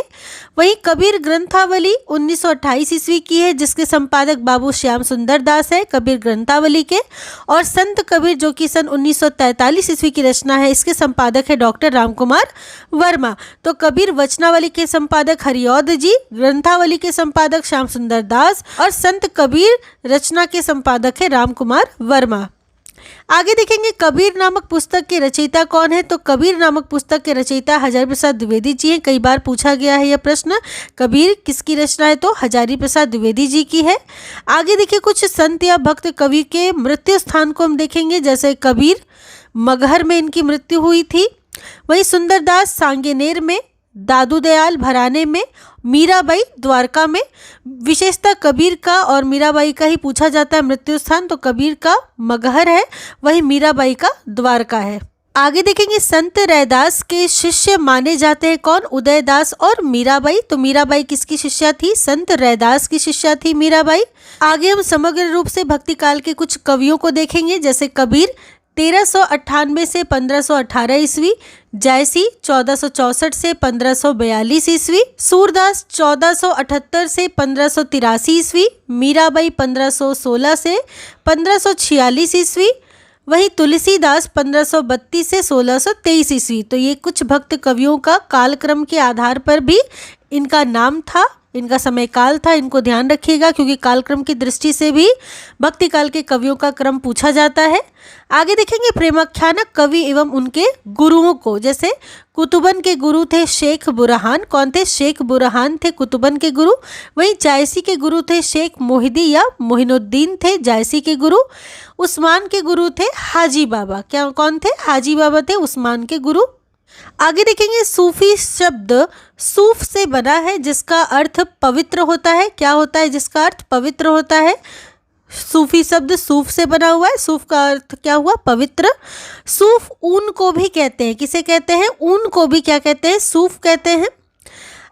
वहीं कबीर ग्रंथावली 1928 ईस्वी की है, जिसके संपादक बाबू श्याम सुंदर दास है कबीर ग्रंथावली के। और संत कबीर जो कि सन 1943 ईस्वी की रचना है, इसके संपादक है डॉक्टर रामकुमार वर्मा। तो कबीर वचनावली के संपादक हरिऔध जी, ग्रंथावली के संपादक श्याम सुंदर दास और संत कबीर रचना के संपादक है रामकुमार वर्मा। आगे देखेंगे कबीर नामक पुस्तक के रचयिता कौन है, तो कबीर नामक पुस्तक के रचयिता हजारी प्रसाद द्विवेदी जी हैं। कई बार पूछा गया है यह प्रश्न, कबीर किसकी रचना है, तो हजारी प्रसाद द्विवेदी जी की है। आगे देखिए कुछ संत या भक्त कवि के मृत्यु स्थान को हम देखेंगे, जैसे कबीर मगहर में इनकी मृत्यु हुई थी। वहीं सुंदरदास सांगेनेर में, दादू दयाल भराने में, मीराबाई द्वारका में। विशेषता कबीर का और मीराबाई का ही पूछा जाता है मृत्यु स्थान, तो कबीर का मगहर है, वही मीराबाई का द्वारका है। आगे देखेंगे संत रैदास के शिष्य माने जाते हैं कौन, उदयदास और मीराबाई। तो मीराबाई किसकी शिष्या थी, संत रैदास की शिष्या थी मीराबाई। आगे हम समग्र रूप से भक्ति काल के कुछ कवियों को देखेंगे, जैसे कबीर 1398 से 1518 ईस्वी, जायसी 1464 से 1542 ईस्वी, सूरदास 1478 से 1583 ईस्वी, मीराबाई 1516 से 1546 ईस्वी, वहीं तुलसीदास 1532 से 1623 ईस्वी। तो ये कुछ भक्त कवियों का कालक्रम के आधार पर भी इनका नाम था, इनका समय काल था, इनको ध्यान रखिएगा क्योंकि कालक्रम की दृष्टि से भी भक्ति काल के कवियों का क्रम पूछा जाता है। आगे देखेंगे प्रेमाख्यानक कवि एवं उनके गुरुओं को, जैसे कुतुबन के गुरु थे शेख बुरहान। कौन थे, शेख बुरहान थे कुतुबन के गुरु। वहीं जायसी के गुरु थे शेख मोहिदी या मोहिनुद्दीन थे जायसी के गुरु। उस्मान के गुरु थे हाजी बाबा। क्या कौन थे, हाजी बाबा थे उस्मान के गुरु। आगे देखेंगे सूफी शब्द सूफ से बना है, जिसका अर्थ पवित्र होता है। क्या होता है, जिसका अर्थ पवित्र होता है। सूफी शब्द सूफ से बना हुआ है, सूफ का अर्थ क्या हुआ, पवित्र। सूफ ऊन को भी कहते हैं, किसे कहते हैं, ऊन को भी क्या कहते हैं, सूफ कहते हैं।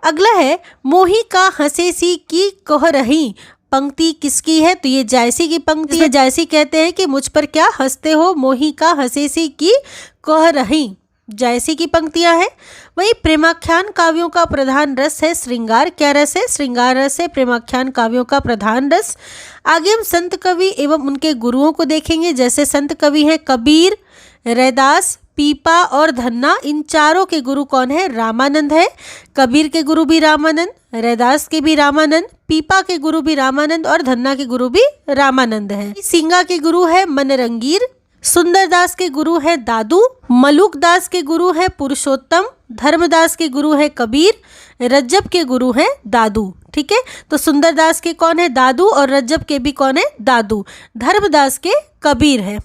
अगला है मोही का हंसेसी की कह रही, पंक्ति किसकी है, तो ये जायसी की पंक्ति है। जायसी कहते हैं कि मुझ पर क्या हंसते हो, मोही का हंसेसी की कह रही, जायसी की पंक्तियां हैं। वहीं प्रेमाख्यान काव्यों का प्रधान रस है श्रृंगार। क्या रस है, श्रृंगार रस है प्रेमाख्यान काव्यों का प्रधान रस। आगे हम संत कवि एवं उनके गुरुओं को देखेंगे, जैसे संत कवि हैं कबीर, रैदास, पीपा और धन्ना। इन चारों के गुरु कौन है, रामानंद है। कबीर के गुरु भी रामानंद, रैदास के भी रामानंद, पीपा के गुरु भी रामानंद और धन्ना के गुरु भी रामानंद है। सींगा के गुरु है मनरंगीर, सुंदरदास के गुरु है दादू, मलुकदास के गुरु है पुरुषोत्तम, धर्मदास के गुरु है कबीर, रज्जब के गुरु है दादू। ठीक है, तो सुंदरदास के कौन है, दादू, और रज्जब के भी कौन है, दादू। धर्मदास के कबीर है।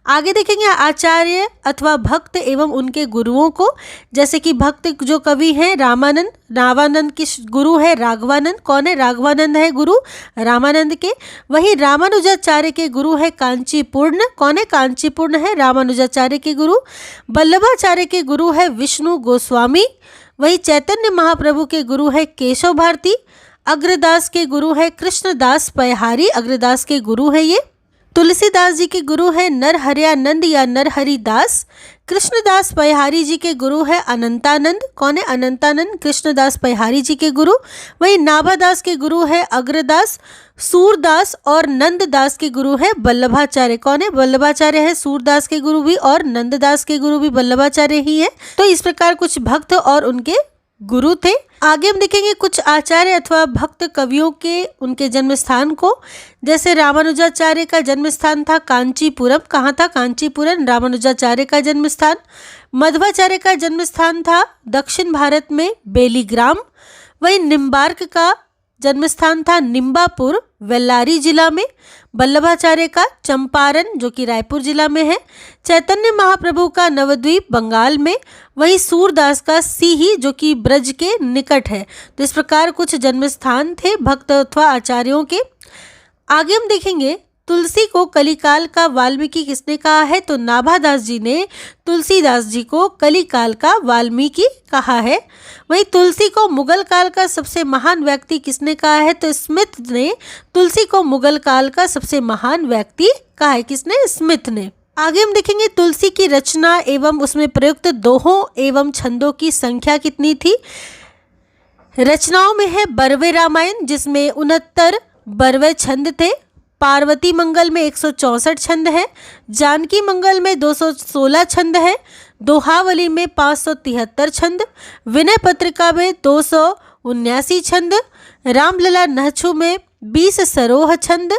आगे देखेंगे आचार्य अथवा भक्त एवं उनके गुरुओं को, जैसे कि भक्त जो कवि हैं रामानंद, रामानंद के गुरु है राघवानंद। कौन है, राघवानंद है गुरु रामानंद के। वही रामानुजाचार्य के गुरु है कांचीपूर्ण। कौन है, कांचीपूर्ण है रामानुजाचार्य के गुरु। वल्लभाचार्य के गुरु है विष्णु गोस्वामी। वही चैतन्य महाप्रभु के गुरु है केशव भारती। अग्रदास के गुरु है कृष्णदास पयहारी, अग्रदास के गुरु है ये। तुलसीदास जी के गुरु है नरहरयानंद या नरहरिदास। कृष्णदास पयहारी जी के गुरु है अनंतानंद। कौन है? अनंतानंद, कृष्णदास पयहारी जी के गुरु। वहीं नाभादास के गुरु है अग्रदास। सूरदास और नंददास के गुरु है वल्लभाचार्य। कौन है? वल्लभाचार्य है सूरदास के गुरु भी, और नंददास के गुरु भी वल्लभाचार्य ही है। तो इस प्रकार कुछ भक्त और उनके गुरु थे। आगे हम देखेंगे कुछ आचार्य अथवा भक्त कवियों के उनके जन्म स्थान को। जैसे रामानुजाचार्य का जन्म स्थान था कांचीपुरम। कहाँ था? कांचीपुरम रामानुजाचार्य का जन्म स्थान। मध्वाचार्य का जन्म स्थान था दक्षिण भारत में बेलीग्राम। वहीं निम्बार्क का जन्म स्थान था निम्बापुर वेल्लारी जिला में। वल्लभाचार्य का चंपारण जो कि रायपुर जिला में है। चैतन्य महाप्रभु का नवद्वीप बंगाल में। वहीं सूरदास का सीही जो कि ब्रज के निकट है। तो इस प्रकार कुछ जन्म स्थान थे भक्त अथवा आचार्यों के। आगे हम देखेंगे तुलसी को कलिकाल का वाल्मीकि किसने कहा है? तो नाभादास जी ने तुलसीदास जी को कलिकाल का वाल्मीकि कहा है। वहीं तुलसी को मुगल काल का सबसे महान व्यक्ति किसने कहा है? तो स्मिथ ने तुलसी को मुगल काल का सबसे महान व्यक्ति कहा है। किसने? स्मिथ ने। आगे हम देखेंगे तुलसी की रचना एवं उसमें प्रयुक्त दोहों एवं छंदों की संख्या कितनी थी। रचनाओं में है बरवे रामायण जिसमें 69 बरवे छंद थे। पार्वती मंगल में 164 छंद है। जानकी मंगल में 216 छंद है। दोहावली में 573 छंद। विनय पत्रिका में 279 छंद। रामलला नहछु में 20 सरोह छंद।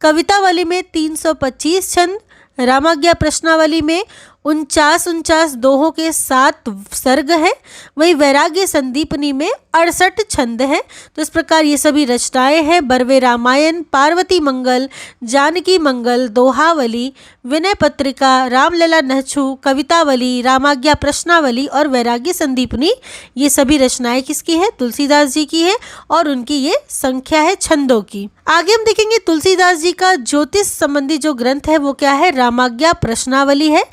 कवितावली में 325 छंद। रामाज्ञा प्रश्नावली में 49 दोहों के 7 सर्ग है। वहीं वैराग्य संदीपनी में 68 छंद है। तो इस प्रकार ये सभी रचनाएं हैं बरवे रामायण, पार्वती मंगल, जानकी मंगल, दोहावली, विनय पत्रिका, रामलला नहछु, कवितावली, रामाज्ञा प्रश्नावली और वैराग्य संदीपनी। ये सभी रचनाएं किसकी है? तुलसीदास जी की है और उनकी ये संख्या है छंदों की। आगे हम देखेंगे तुलसीदास जी का ज्योतिष संबंधी जो ग्रंथ है वो क्या है? रामाज्ञा प्रश्नावली है।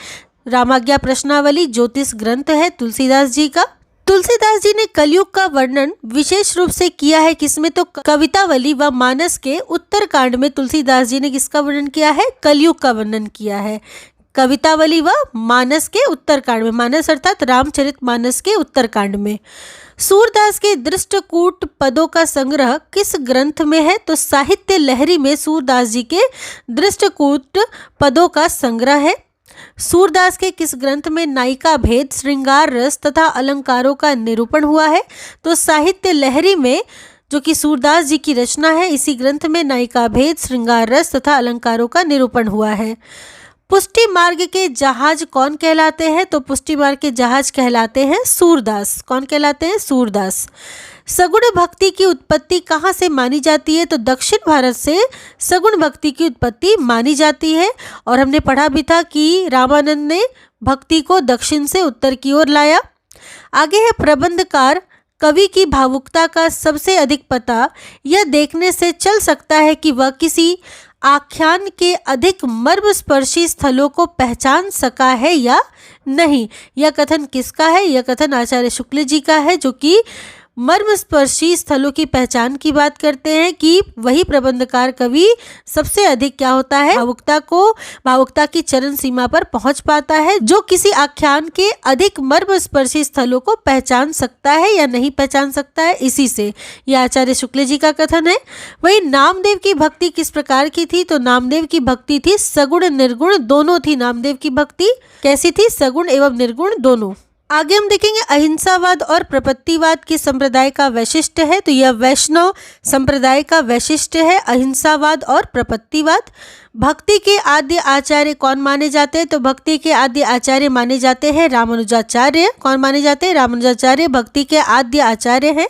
रामाज्ञा प्रश्नावली ज्योतिष ग्रंथ है तुलसीदास जी का। तुलसीदास जी ने कलयुग का वर्णन विशेष रूप से किया है किसमें? तो कवितावली व मानस के उत्तर कांड में तुलसीदास जी ने किसका वर्णन किया है? कलयुग का वर्णन किया है। कवितावली व मानस के उत्तरकांड में, मानस अर्थात रामचरितमानस के उत्तरकांड में। सूरदास के दृष्टकूट पदों का संग्रह किस ग्रंथ में है? तो साहित्य लहरी में सूरदास जी के दृष्टकूट पदों का संग्रह है। सूरदास के किस ग्रंथ में नायिका भेद, श्रृंगार रस तथा अलंकारों का निरूपण हुआ है? तो साहित्य लहरी में जो कि सूरदास जी की रचना है, इसी ग्रंथ में नायिका भेद, श्रृंगार रस तथा अलंकारों का निरूपण हुआ है। पुष्टि मार्ग के जहाज कौन कहलाते हैं? तो पुष्टि मार्ग के जहाज कहलाते हैं सूरदास। कौन कहलाते हैं? सूरदास। सगुण भक्ति की उत्पत्ति कहाँ से मानी जाती है? तो दक्षिण भारत से सगुण भक्ति की उत्पत्ति मानी जाती है। और हमने पढ़ा भी था कि रामानंद ने भक्ति को दक्षिण से उत्तर की ओर लाया। आगे है प्रबंधकार। कवि की भावुकता का सबसे अधिक पता यह देखने से चल सकता है कि वह किसी आख्यान के अधिक मर्मस्पर्शी स्थलों को पहचान सका है या नहीं। यह कथन किसका है? यह कथन आचार्य शुक्ल जी का है, जो कि मर्मस्पर्शी स्थलों की पहचान की बात करते हैं कि वही प्रबंधकार कवि सबसे अधिक क्या होता है? भावुकता की चरम सीमा पर पहुंच पाता है, जो किसी आख्यान के अधिक मर्मस्पर्शी स्थलों को पहचान सकता है या नहीं पहचान सकता है। इसी से यह आचार्य शुक्ल जी का कथन है। वही नामदेव की भक्ति किस प्रकार की थी? तो नामदेव की भक्ति थी सगुण निर्गुण दोनों थी। नामदेव की भक्ति कैसी थी? सगुण एवं निर्गुण दोनों। आगे हम देखेंगे अहिंसावाद और प्रपत्तिवाद किस संप्रदाय का वैशिष्ट है? तो यह वैष्णव संप्रदाय का वैशिष्ट है, अहिंसावाद और प्रपत्तिवाद। भक्ति के आद्य आचार्य कौन माने जाते हैं? तो भक्ति के आद्य आचार्य माने जाते हैं रामानुजाचार्य। कौन माने जाते हैं? रामानुजाचार्य भक्ति के आद्य आचार्य हैं।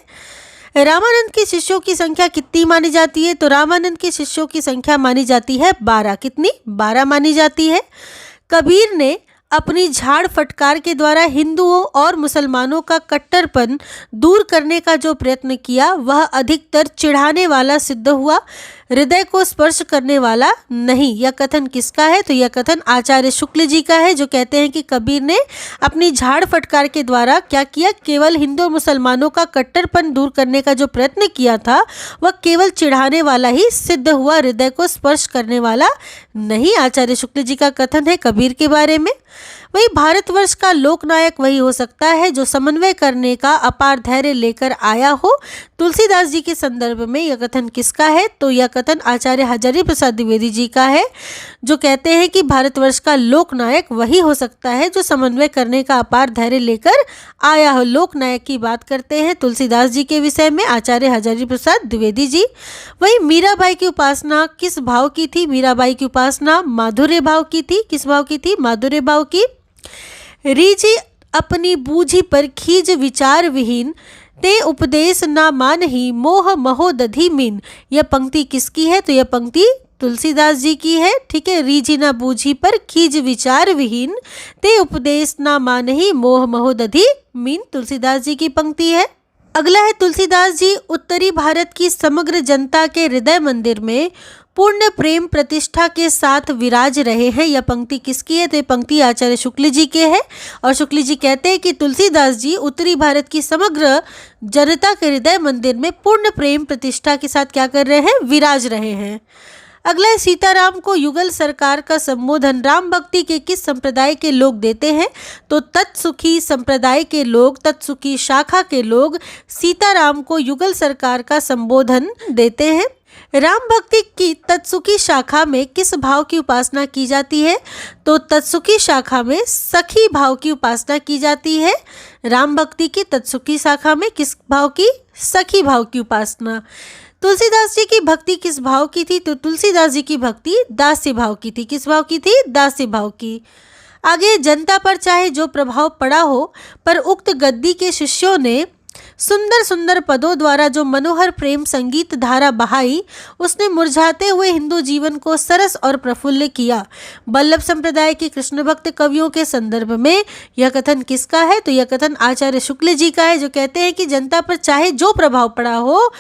रामानंद के शिष्यों की संख्या कितनी मानी जाती है? तो रामानंद के शिष्यों की संख्या मानी जाती है 12। कितनी? 12 मानी जाती है। कबीर ने अपनी झाड़ फटकार के द्वारा हिंदुओं और मुसलमानों का कट्टरपन दूर करने का जो प्रयत्न किया वह अधिकतर चिढ़ाने वाला सिद्ध हुआ। हृदय को स्पर्श करने वाला नहीं। यह कथन किसका है? तो यह कथन आचार्य शुक्ल जी का है, जो कहते हैं कि कबीर ने अपनी झाड़ फटकार के द्वारा क्या किया, केवल हिंदू और मुसलमानों का कट्टरपन दूर करने का जो प्रयत्न किया था वह केवल चिढ़ाने वाला ही सिद्ध हुआ, हृदय को स्पर्श करने वाला नहीं। आचार्य शुक्ल जी का कथन है कबीर के बारे में। वही भारतवर्ष का लोकनायक वही हो सकता है जो समन्वय करने का अपार धैर्य लेकर आया हो। तुलसीदास जी के संदर्भ में यह कथन किसका है? तो यह कथन आचार्य हजारी प्रसाद द्विवेदी जी का है, जो कहते हैं कि भारतवर्ष का लोकनायक वही हो सकता है जो समन्वय करने का अपार धैर्य लेकर आया हो। लोकनायक की बात करते हैं तुलसीदास जी के विषय में आचार्य हजारी प्रसाद द्विवेदी जी। वही मीराबाई की उपासना किस भाव की थी? मीराबाई की उपासना माधुर्य भाव की थी। किस भाव की थी? माधुर्य भाव की। रीझी अपनी बूझी पर खीज विचार विहीन, ते उपदेश ना मानही मोह महोदधि मीन। यह पंक्ति किसकी है? तो यह पंक्ति तुलसीदास जी की है। ठीक है, रीझी ना बूझी पर खीज विचार विहीन, ते उपदेश ना मानही मोह महोदधि मीन, तुलसीदास जी की पंक्ति है। अगला है तुलसीदास जी उत्तरी भारत की समग्र जनता के हृदय मंदिर में पूर्ण प्रेम प्रतिष्ठा के साथ विराज रहे हैं। यह पंक्ति किसकी है? तो ये पंक्ति आचार्य शुक्ल जी के है। और शुक्ल जी कहते हैं कि तुलसीदास जी उत्तरी भारत की समग्र जनता के हृदय मंदिर में पूर्ण प्रेम प्रतिष्ठा के साथ क्या कर रहे हैं? विराज रहे हैं। अगला है सीताराम को युगल सरकार का संबोधन राम भक्ति के किस संप्रदाय के लोग देते हैं? तो तत्सुखी संप्रदाय के लोग, तत्सुखी शाखा के लोग सीताराम को युगल सरकार का संबोधन देते हैं। राम भक्ति की तत्सुखी शाखा में किस भाव की उपासना की जाती है? तो तत्सुखी शाखा में सखी भाव की उपासना की जाती है। राम भक्ति की तत्सुखी शाखा में किस भाव की? सखी भाव की उपासना। तुलसीदास जी की भक्ति किस भाव की थी? तो तुलसीदास जी की भक्ति दास्य भाव की थी। किस भाव की थी? दास्य भाव की। आगे, जनता पर चाहे जो प्रभाव पड़ा हो, पर उक्त गद्दी के शिष्यों ने सुंदर सुंदर पदों द्वारा जो मनोहर प्रेम संगीत धारा बहाई, उसने मुरझाते हुए हिंदू जीवन को सरस और प्रफुल्ल किया। बल्लभ संप्रदाय के कृष्ण भक्त कवियों के संदर्भ में यह कथन किसका है? तो यह कथन आचार्य शुक्ल जी का है, जो कहते हैं कि जनता पर चाहे जो प्रभाव पड़ा हो,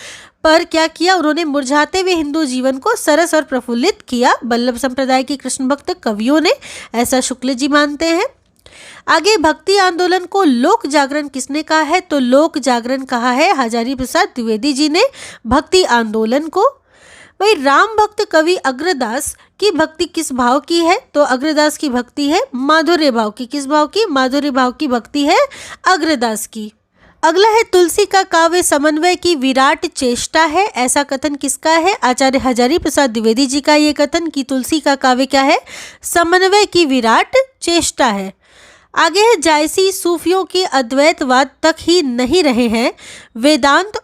पर क्या किया, उन्होंने मुरझाते हुए हिंदू जीवन को सरस और प्रफुल्लित किया। बल्लभ संप्रदाय के कृष्ण भक्त कवियों ने, ऐसा शुक्ल जी मानते हैं। आगे, भक्ति आंदोलन को लोक जागरण किसने कहा है? तो लोक जागरण कहा है हजारी प्रसाद द्विवेदी जी ने भक्ति आंदोलन को। वही राम भक्त कवि अग्रदास की भक्ति किस भाव की है? तो अग्रदास की भक्ति है माधुर्य भाव की। किस भाव की? माधुर्य भाव की भक्ति है अग्रदास की। अगला है तुलसी का काव्य समन्वय की विराट चेष्टा है। ऐसा कथन किसका है? आचार्य हजारी प्रसाद द्विवेदी जी का ये कथन कि तुलसी का काव्य क्या है? समन्वय की विराट चेष्टा है। आगे है, जायसी सूफियों के अद्वैतवाद तक ही नहीं रहे हैं, वेदांत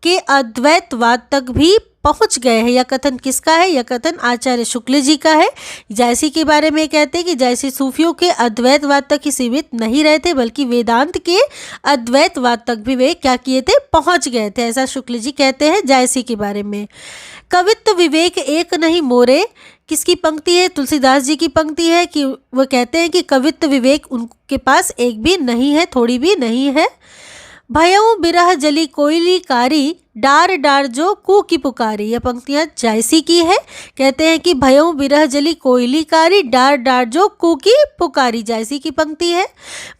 के अद्वैतवाद तक भी पहुंच गए हैं। यह कथन किसका है? यह कथन आचार्य शुक्ल जी का है। जायसी के बारे में कहते हैं कि जायसी सूफियों के अद्वैतवाद तक ही सीमित नहीं रहे थे, बल्कि वेदांत के अद्वैतवाद तक भी वे क्या किए थे? पहुंच गए थे। ऐसा शुक्ल जी कहते हैं जायसी के बारे में। कवित्व विवेक एक नहीं मोरे, किसकी पंक्ति है? तुलसीदास जी की पंक्ति है कि वो कहते हैं कि कवित्व विवेक उनके पास एक भी नहीं है, थोड़ी भी नहीं है। भयऊ बिरह जली कोयली कारी, डार डार जो कू की पुकारी। यह पंक्तियां जायसी की है। कहते हैं कि भयऊ बिरह जली कोयली कारी, डार डार जो कू की पुकारी, जायसी की पंक्ति है।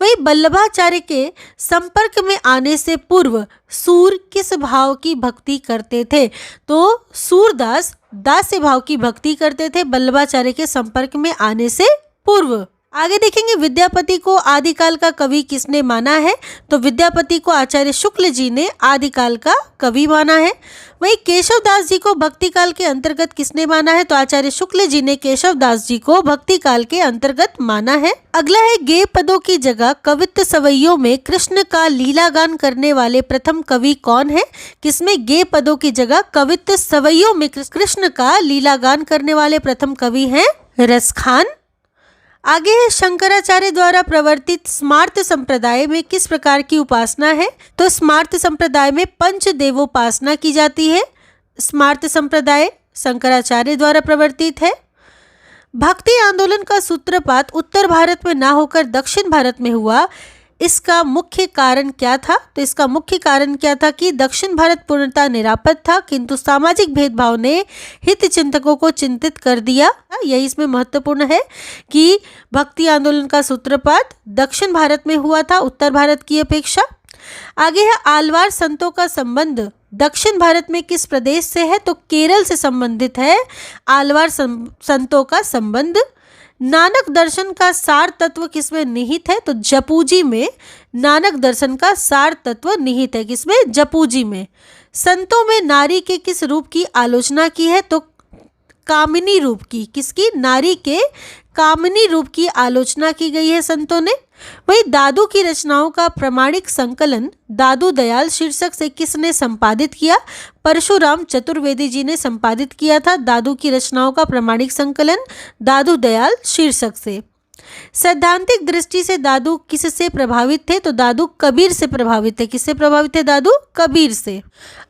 वही बल्लभाचार्य के संपर्क में आने से पूर्व सूर किस भाव की भक्ति करते थे? तो सूरदास दास्य भाव की भक्ति करते थे बल्लभाचार्य के संपर्क में आने से पूर्व। आगे देखेंगे, विद्यापति को आदिकाल का कवि किसने माना है? तो विद्यापति को आचार्य शुक्ल जी ने आदिकाल का कवि माना है। वहीं केशवदास जी को भक्ति काल के अंतर्गत किसने माना है? तो आचार्य शुक्ल जी ने केशवदास जी को भक्ति काल के अंतर्गत माना है। अगला है, गेय पदों की जगह कवित्व सवैयों में कृष्ण का लीला गान करने वाले प्रथम कवि कौन है? किसमें? गेय पदों की जगह कवित्व सवैयों में कृष्ण का लीला गान करने वाले प्रथम कवि हैं रसखान। आगे है, शंकराचार्य द्वारा प्रवर्तित स्मार्त संप्रदाय में किस प्रकार की उपासना है? तो स्मार्त संप्रदाय में पंच देवोपासना की जाती है। स्मार्त संप्रदाय शंकराचार्य द्वारा प्रवर्तित है। भक्ति आंदोलन का सूत्रपात उत्तर भारत में ना होकर दक्षिण भारत में हुआ, इसका मुख्य कारण क्या था? तो इसका मुख्य कारण क्या था कि दक्षिण भारत पूर्णतः निरापद था, किंतु सामाजिक भेदभाव ने हित चिंतकों को चिंतित कर दिया। यही इसमें महत्वपूर्ण है कि भक्ति आंदोलन का सूत्रपात दक्षिण भारत में हुआ था उत्तर भारत की अपेक्षा। आगे है आलवार संतों का संबंध दक्षिण भारत में किस प्रदेश से है? तो केरल से संबंधित है आलवार संतों का संबंध। नानक दर्शन का सार तत्व किसमें निहित है? तो जपूजी में नानक दर्शन का सार तत्व निहित है। किसमें? जपूजी में। संतों में नारी के किस रूप की आलोचना की है? तो कामिनी रूप की। किसकी? नारी के कामिनी रूप की आलोचना की गई है संतों ने। वही दादू की रचनाओं का प्रामाणिक संकलन दादू दयाल शीर्षक से किसने संपादित किया? परशुराम चतुर्वेदी जी ने संपादित किया था दादू की रचनाओं का प्रामाणिक संकलन दादू दयाल शीर्षक से। सैद्धांतिक दृष्टि से दादू किससे प्रभावित थे? तो दादू कबीर से प्रभावित थे। किससे प्रभावित थे? दादू कबीर से।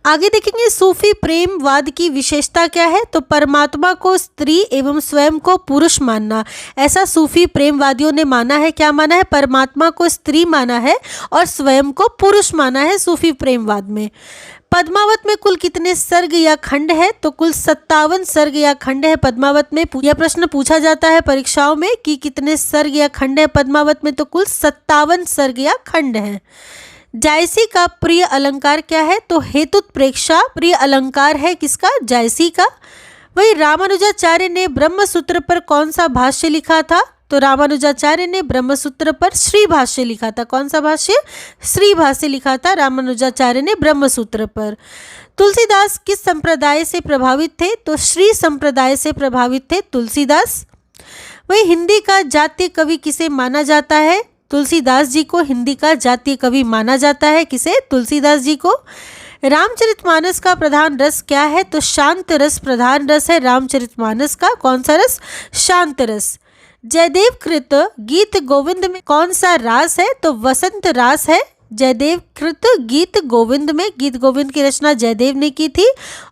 आगे देखेंगे सूफी प्रेमवाद की विशेषता क्या है? तो परमात्मा को स्त्री एवं स्वयं को पुरुष मानना, ऐसा सूफी प्रेमवादियों ने माना है। क्या माना है? परमात्मा को स्त्री माना है और स्वयं को पुरुष माना है सूफी प्रेमवाद में। पद्मावत में कुल कितने सर्ग या खंड है? तो कुल 57 सर्ग या खंड है पद्मावत में। यह प्रश्न पूछा जाता है परीक्षाओं में कि कितने सर्ग या खंड है पद्मावत में? तो कुल 57 सर्ग या खंड है। जायसी का प्रिय अलंकार क्या है? तो हेतुत्प्रेक्षा प्रिय अलंकार है। किसका? जायसी का। वही रामानुजाचार्य ने ब्रह्मसूत्र पर कौन सा भाष्य लिखा था? तो रामानुजाचार्य ने ब्रह्मसूत्र पर श्री भाष्य लिखा था। कौन सा भाष्य? श्री भाष्य लिखा था रामानुजाचार्य ने ब्रह्मसूत्र पर। तुलसीदास किस संप्रदाय से प्रभावित थे? तो श्री संप्रदाय से प्रभावित थे तुलसीदास। वही हिंदी का जातीय कवि किसे माना जाता है? तुलसीदास जी को हिंदी का जातीय कवि माना जाता है। किसे? तुलसीदास जी को। रामचरितमानस का प्रधान रस क्या है? तो शांत रस प्रधान रस है रामचरितमानस का। कौन सा रस? शांत रस। जयदेव कृत गीत गोविंद में कौन सा रास है? तो वसंत रास है। जयदेव कृत गीत गोविंद में, गीत गोविंद की रचना जयदेव ने की थी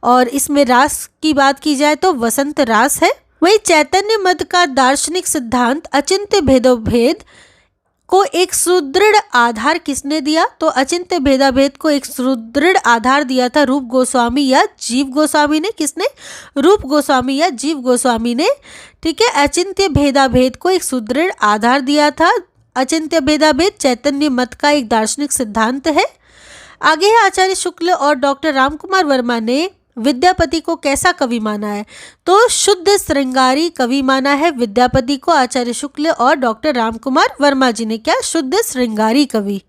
और इसमें रास की बात की जाए तो वसंत रास है। वही चैतन्य मत का दार्शनिक सिद्धांत अचिंत्य भेदोभेद को एक सुदृढ़ आधार किसने दिया? तो अचिंत्य भेदाभेद को एक सुदृढ़ आधार दिया था रूप गोस्वामी या जीव गोस्वामी ने। किसने? रूप गोस्वामी या जीव गोस्वामी ने। ठीक है, अचिंत्य भेदाभेद को एक सुदृढ़ आधार दिया था। अचिंत्य भेदाभेद चैतन्य मत का एक दार्शनिक सिद्धांत है। आगे है आचार्य शुक्ल और डॉक्टर रामकुमार वर्मा ने विद्यापति को कैसा कवि माना है? तो शुद्ध श्रृंगारी कवि माना है विद्यापति को आचार्य शुक्ल और डॉक्टर रामकुमार वर्मा जी ने। क्या? शुद्ध श्रृंगारी कवि।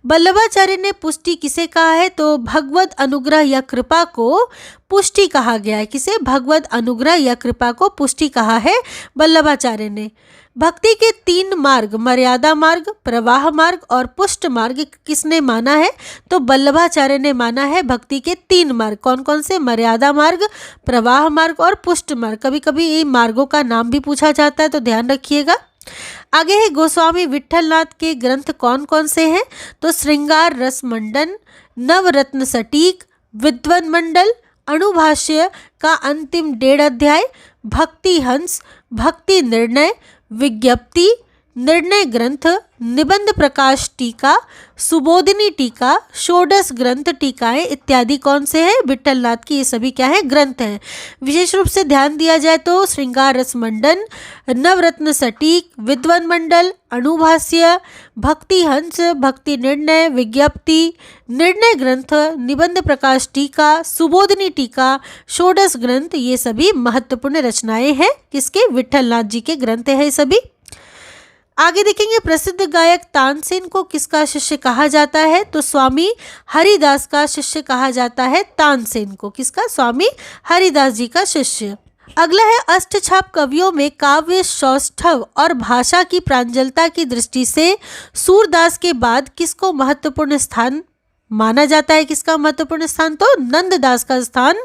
वल्लभाचार्य ने पुष्टि किसे कहा है? तो भगवत अनुग्रह या कृपा को पुष्टि कहा गया है। किसे? भगवत अनुग्रह या कृपा को पुष्टि कहा है वल्लभाचार्य ने। भक्ति के 3 मार्ग मर्यादा मार्ग, प्रवाह मार्ग और पुष्ट मार्ग किसने माना है? तो वल्लभाचार्य ने माना है भक्ति के 3 मार्ग। कौन कौन से? मर्यादा मार्ग, प्रवाह मार्ग और पुष्ट मार्ग। कभी कभी इन मार्गों का नाम भी पूछा जाता है तो ध्यान रखिएगा। आगे है गोस्वामी विट्ठलनाथ के ग्रंथ कौन कौन से हैं? तो श्रृंगार रस मंडन, नवरत्न सटीक, विद्वन मंडल, अणुभाष्य का अंतिम 1.5 अध्याय, भक्ति हंस, भक्ति निर्णय, विज्ञप्ति, निर्णय ग्रंथ, निबंध प्रकाश टीका, सुबोधिनी टीका, षोडश ग्रंथ टीकाएं इत्यादि कौन से हैं? विट्ठलनाथ की ये सभी क्या है? ग्रंथ हैं। विशेष रूप से ध्यान दिया जाए तो श्रृंगार रस मंडन, नवरत्न सटीक, विद्वन मंडल, अणुभाष्य, भक्ति हंस, भक्ति निर्णय, विज्ञप्ति, निर्णय ग्रंथ, निबंध प्रकाश टीका, सुबोधिनी टीका, षोडश ग्रंथ, ये सभी महत्वपूर्ण रचनाएं हैं। किसके? विट्ठलनाथ जी के ग्रंथ हैं सभी। आगे देखेंगे प्रसिद्ध गायक तानसेन को किसका शिष्य कहा जाता है? तो स्वामी हरिदास का शिष्य कहा जाता है तानसेन को। किसका? स्वामी हरिदास जी का शिष्य। अगला है अष्टछाप कवियों में काव्य सौष्ठव और भाषा की प्रांजलता की दृष्टि से सूरदास के बाद किसको महत्वपूर्ण स्थान माना जाता है? किसका महत्वपूर्ण स्थान? तो नंददास का स्थान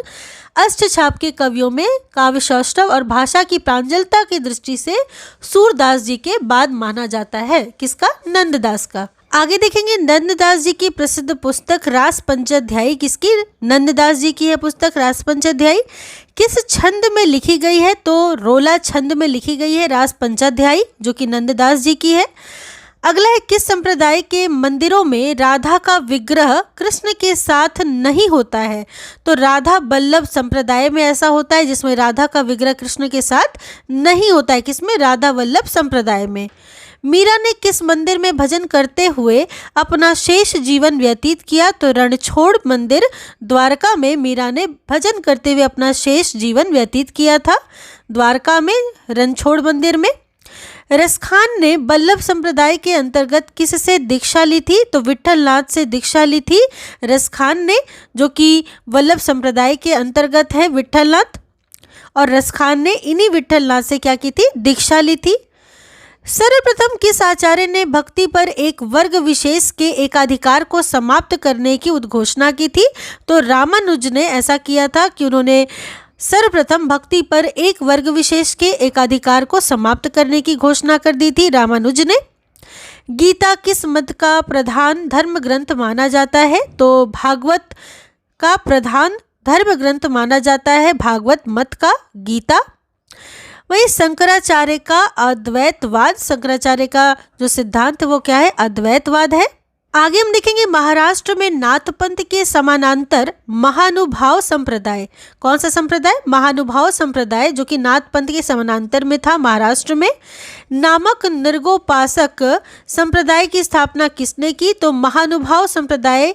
अष्टछाप के कवियों में काव्य सौष्ठव और भाषा की प्रांजलता की दृष्टि से सूरदास जी के बाद माना जाता है। किसका? नंददास का। आगे देखेंगे नंददास जी की प्रसिद्ध पुस्तक रास पंचाध्यायी किसकी? नंददास जी की है पुस्तक रास पंचाध्यायी। किस छंद में लिखी गई है? तो रोला छंद में लिखी गई है रास पंचाध्यायी जो कि नंददास जी की है। अगला है, किस संप्रदाय के मंदिरों में राधा का विग्रह कृष्ण के साथ नहीं होता है? तो राधा बल्लभ संप्रदाय में ऐसा होता है जिसमें राधा का विग्रह कृष्ण के साथ नहीं होता है। किसमें? राधा वल्लभ संप्रदाय में। मीरा ने किस मंदिर में भजन करते हुए अपना शेष जीवन व्यतीत किया? तो रणछोड़ मंदिर द्वारका में मीरा ने भजन करते हुए अपना शेष जीवन व्यतीत किया था, द्वारका में, रणछोड़ मंदिर में। रसखान ने बल्लभ संप्रदाय के अंतर्गत किससे दीक्षा ली थी? तो विट्ठलनाथ से दीक्षा ली थी रसखान ने, जो कि वल्लभ संप्रदाय के अंतर्गत है विट्ठलनाथ, और रसखान ने इन्हीं विट्ठलनाथ से क्या की थी? दीक्षा ली थी। सर्वप्रथम किस आचार्य ने भक्ति पर एक वर्ग विशेष के एकाधिकार को समाप्त करने की उद्घोषणा की थी? तो रामानुज ने ऐसा किया था कि उन्होंने सर्वप्रथम भक्ति पर एक वर्ग विशेष के एकाधिकार को समाप्त करने की घोषणा कर दी थी रामानुज ने। गीता किस मत का प्रधान धर्म ग्रंथ माना जाता है? तो भागवत का प्रधान धर्म ग्रंथ माना जाता है, भागवत मत का गीता। वही शंकराचार्य का अद्वैतवाद, शंकराचार्य का जो सिद्धांत है वो क्या है? अद्वैतवाद है। आगे हम देखेंगे, महाराष्ट्र में नाथपंथ के समानांतर महानुभाव संप्रदाय, कौन सा संप्रदाय? महानुभाव संप्रदाय, जो कि नाथपंथ के समानांतर में था महाराष्ट्र में, नामक नृगोपासक संप्रदाय की स्थापना किसने की? तो महानुभाव संप्रदाय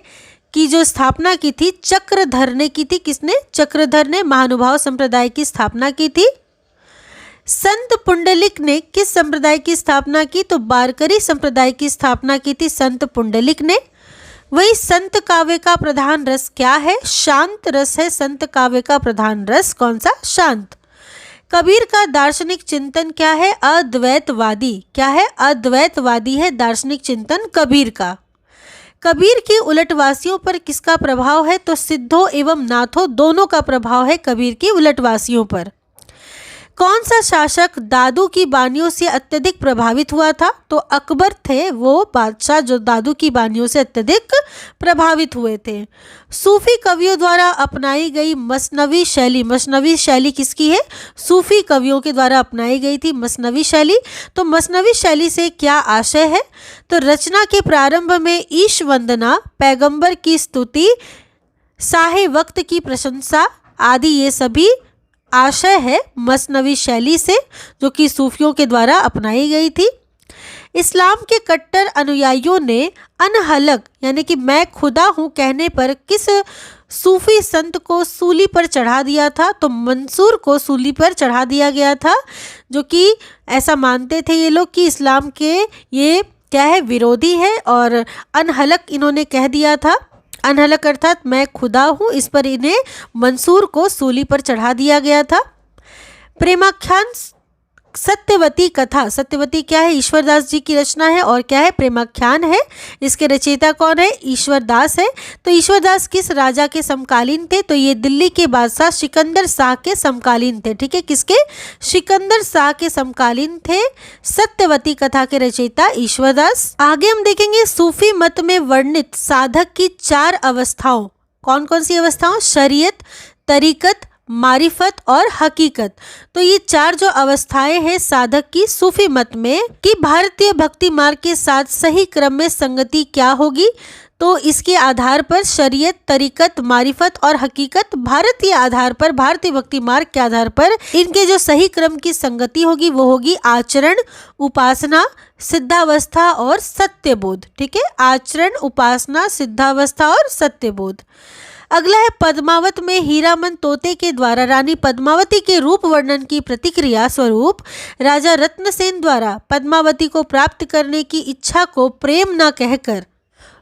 की जो स्थापना की थी चक्रधर ने की थी। किसने? चक्रधर ने महानुभाव संप्रदाय की स्थापना की थी। संत पुंडलिक ने किस संप्रदाय की स्थापना की? तो वारकरी संप्रदाय की स्थापना की थी संत पुंडलिक ने। वही संत काव्य का प्रधान रस क्या है? शांत रस है संत काव्य का प्रधान रस। कौन सा? शांत। कबीर का दार्शनिक चिंतन क्या है? अद्वैतवादी। क्या है? अद्वैतवादी है दार्शनिक चिंतन कबीर का। कबीर की उलटवासियों पर किसका प्रभाव है? तो सिद्धों एवं नाथों दोनों का प्रभाव है कबीर की उलटवासियों पर। कौन सा शासक दादू की बानियों से अत्यधिक प्रभावित हुआ था? तो अकबर थे वो बादशाह जो दादू की बानियों से अत्यधिक प्रभावित हुए थे। सूफी कवियों द्वारा अपनाई गई मसनवी शैली, मसनवी शैली किसकी है? सूफी कवियों के द्वारा अपनाई गई थी मसनवी शैली। तो मसनवी शैली से क्या आशय है? तो रचना के प्रारंभ में ईश वंदना, पैगंबर की स्तुति, साहे वक्त की प्रशंसा आदि ये सभी आशय है मसनवी शैली से, जो कि सूफियों के द्वारा अपनाई गई थी। इस्लाम के कट्टर अनुयायियों ने अनहलक यानी कि मैं खुदा हूँ कहने पर किस सूफी संत को सूली पर चढ़ा दिया था? तो मंसूर को सूली पर चढ़ा दिया गया था, जो कि ऐसा मानते थे ये लोग कि इस्लाम के ये क्या है? विरोधी है, और अनहलक इन्होंने कह दिया था। अनहलक अर्थात मैं खुदा हूँ, इस पर इन्हें मंसूर को सूली पर चढ़ा दिया गया था। प्रेमाख्यान सत्यवती कथा, सत्यवती क्या है? ईश्वरदास जी की रचना है, और क्या है? प्रेमाख्यान है। इसके रचयिता कौन है? ईश्वरदास है। तो ईश्वरदास किस राजा के समकालीन थे? तो ये दिल्ली के बादशाह सिकंदर शाह के समकालीन थे। ठीक है, किसके? सिकंदर शाह के समकालीन थे सत्यवती कथा के रचयिता ईश्वरदास। आगे हम देखेंगे, सूफी मत में वर्णित साधक की 4 अवस्थाओं, कौन कौन सी अवस्थाओं? शरीयत, तरीकत, मारिफत और हकीकत। तो ये 4 जो अवस्थाएं हैं साधक की सूफी मत में, कि भारतीय भक्ति मार्ग के साथ सही क्रम में संगति क्या होगी? तो इसके आधार पर शरीयत, तरीकत, मारिफत और हकीकत भारतीय आधार पर, भारतीय भक्ति मार्ग के आधार पर इनके जो सही क्रम की संगति होगी वो होगी आचरण, उपासना, सिद्धावस्था और सत्यबोध। ठीक है, आचरण, उपासना, सिद्धावस्था और सत्यबोध। अगला है, पद्मावत में हीरामन तोते के द्वारा रानी पद्मावती के रूप वर्णन की प्रतिक्रिया स्वरूप राजा रत्नसेन द्वारा पद्मावती को प्राप्त करने की इच्छा को प्रेम न कहकर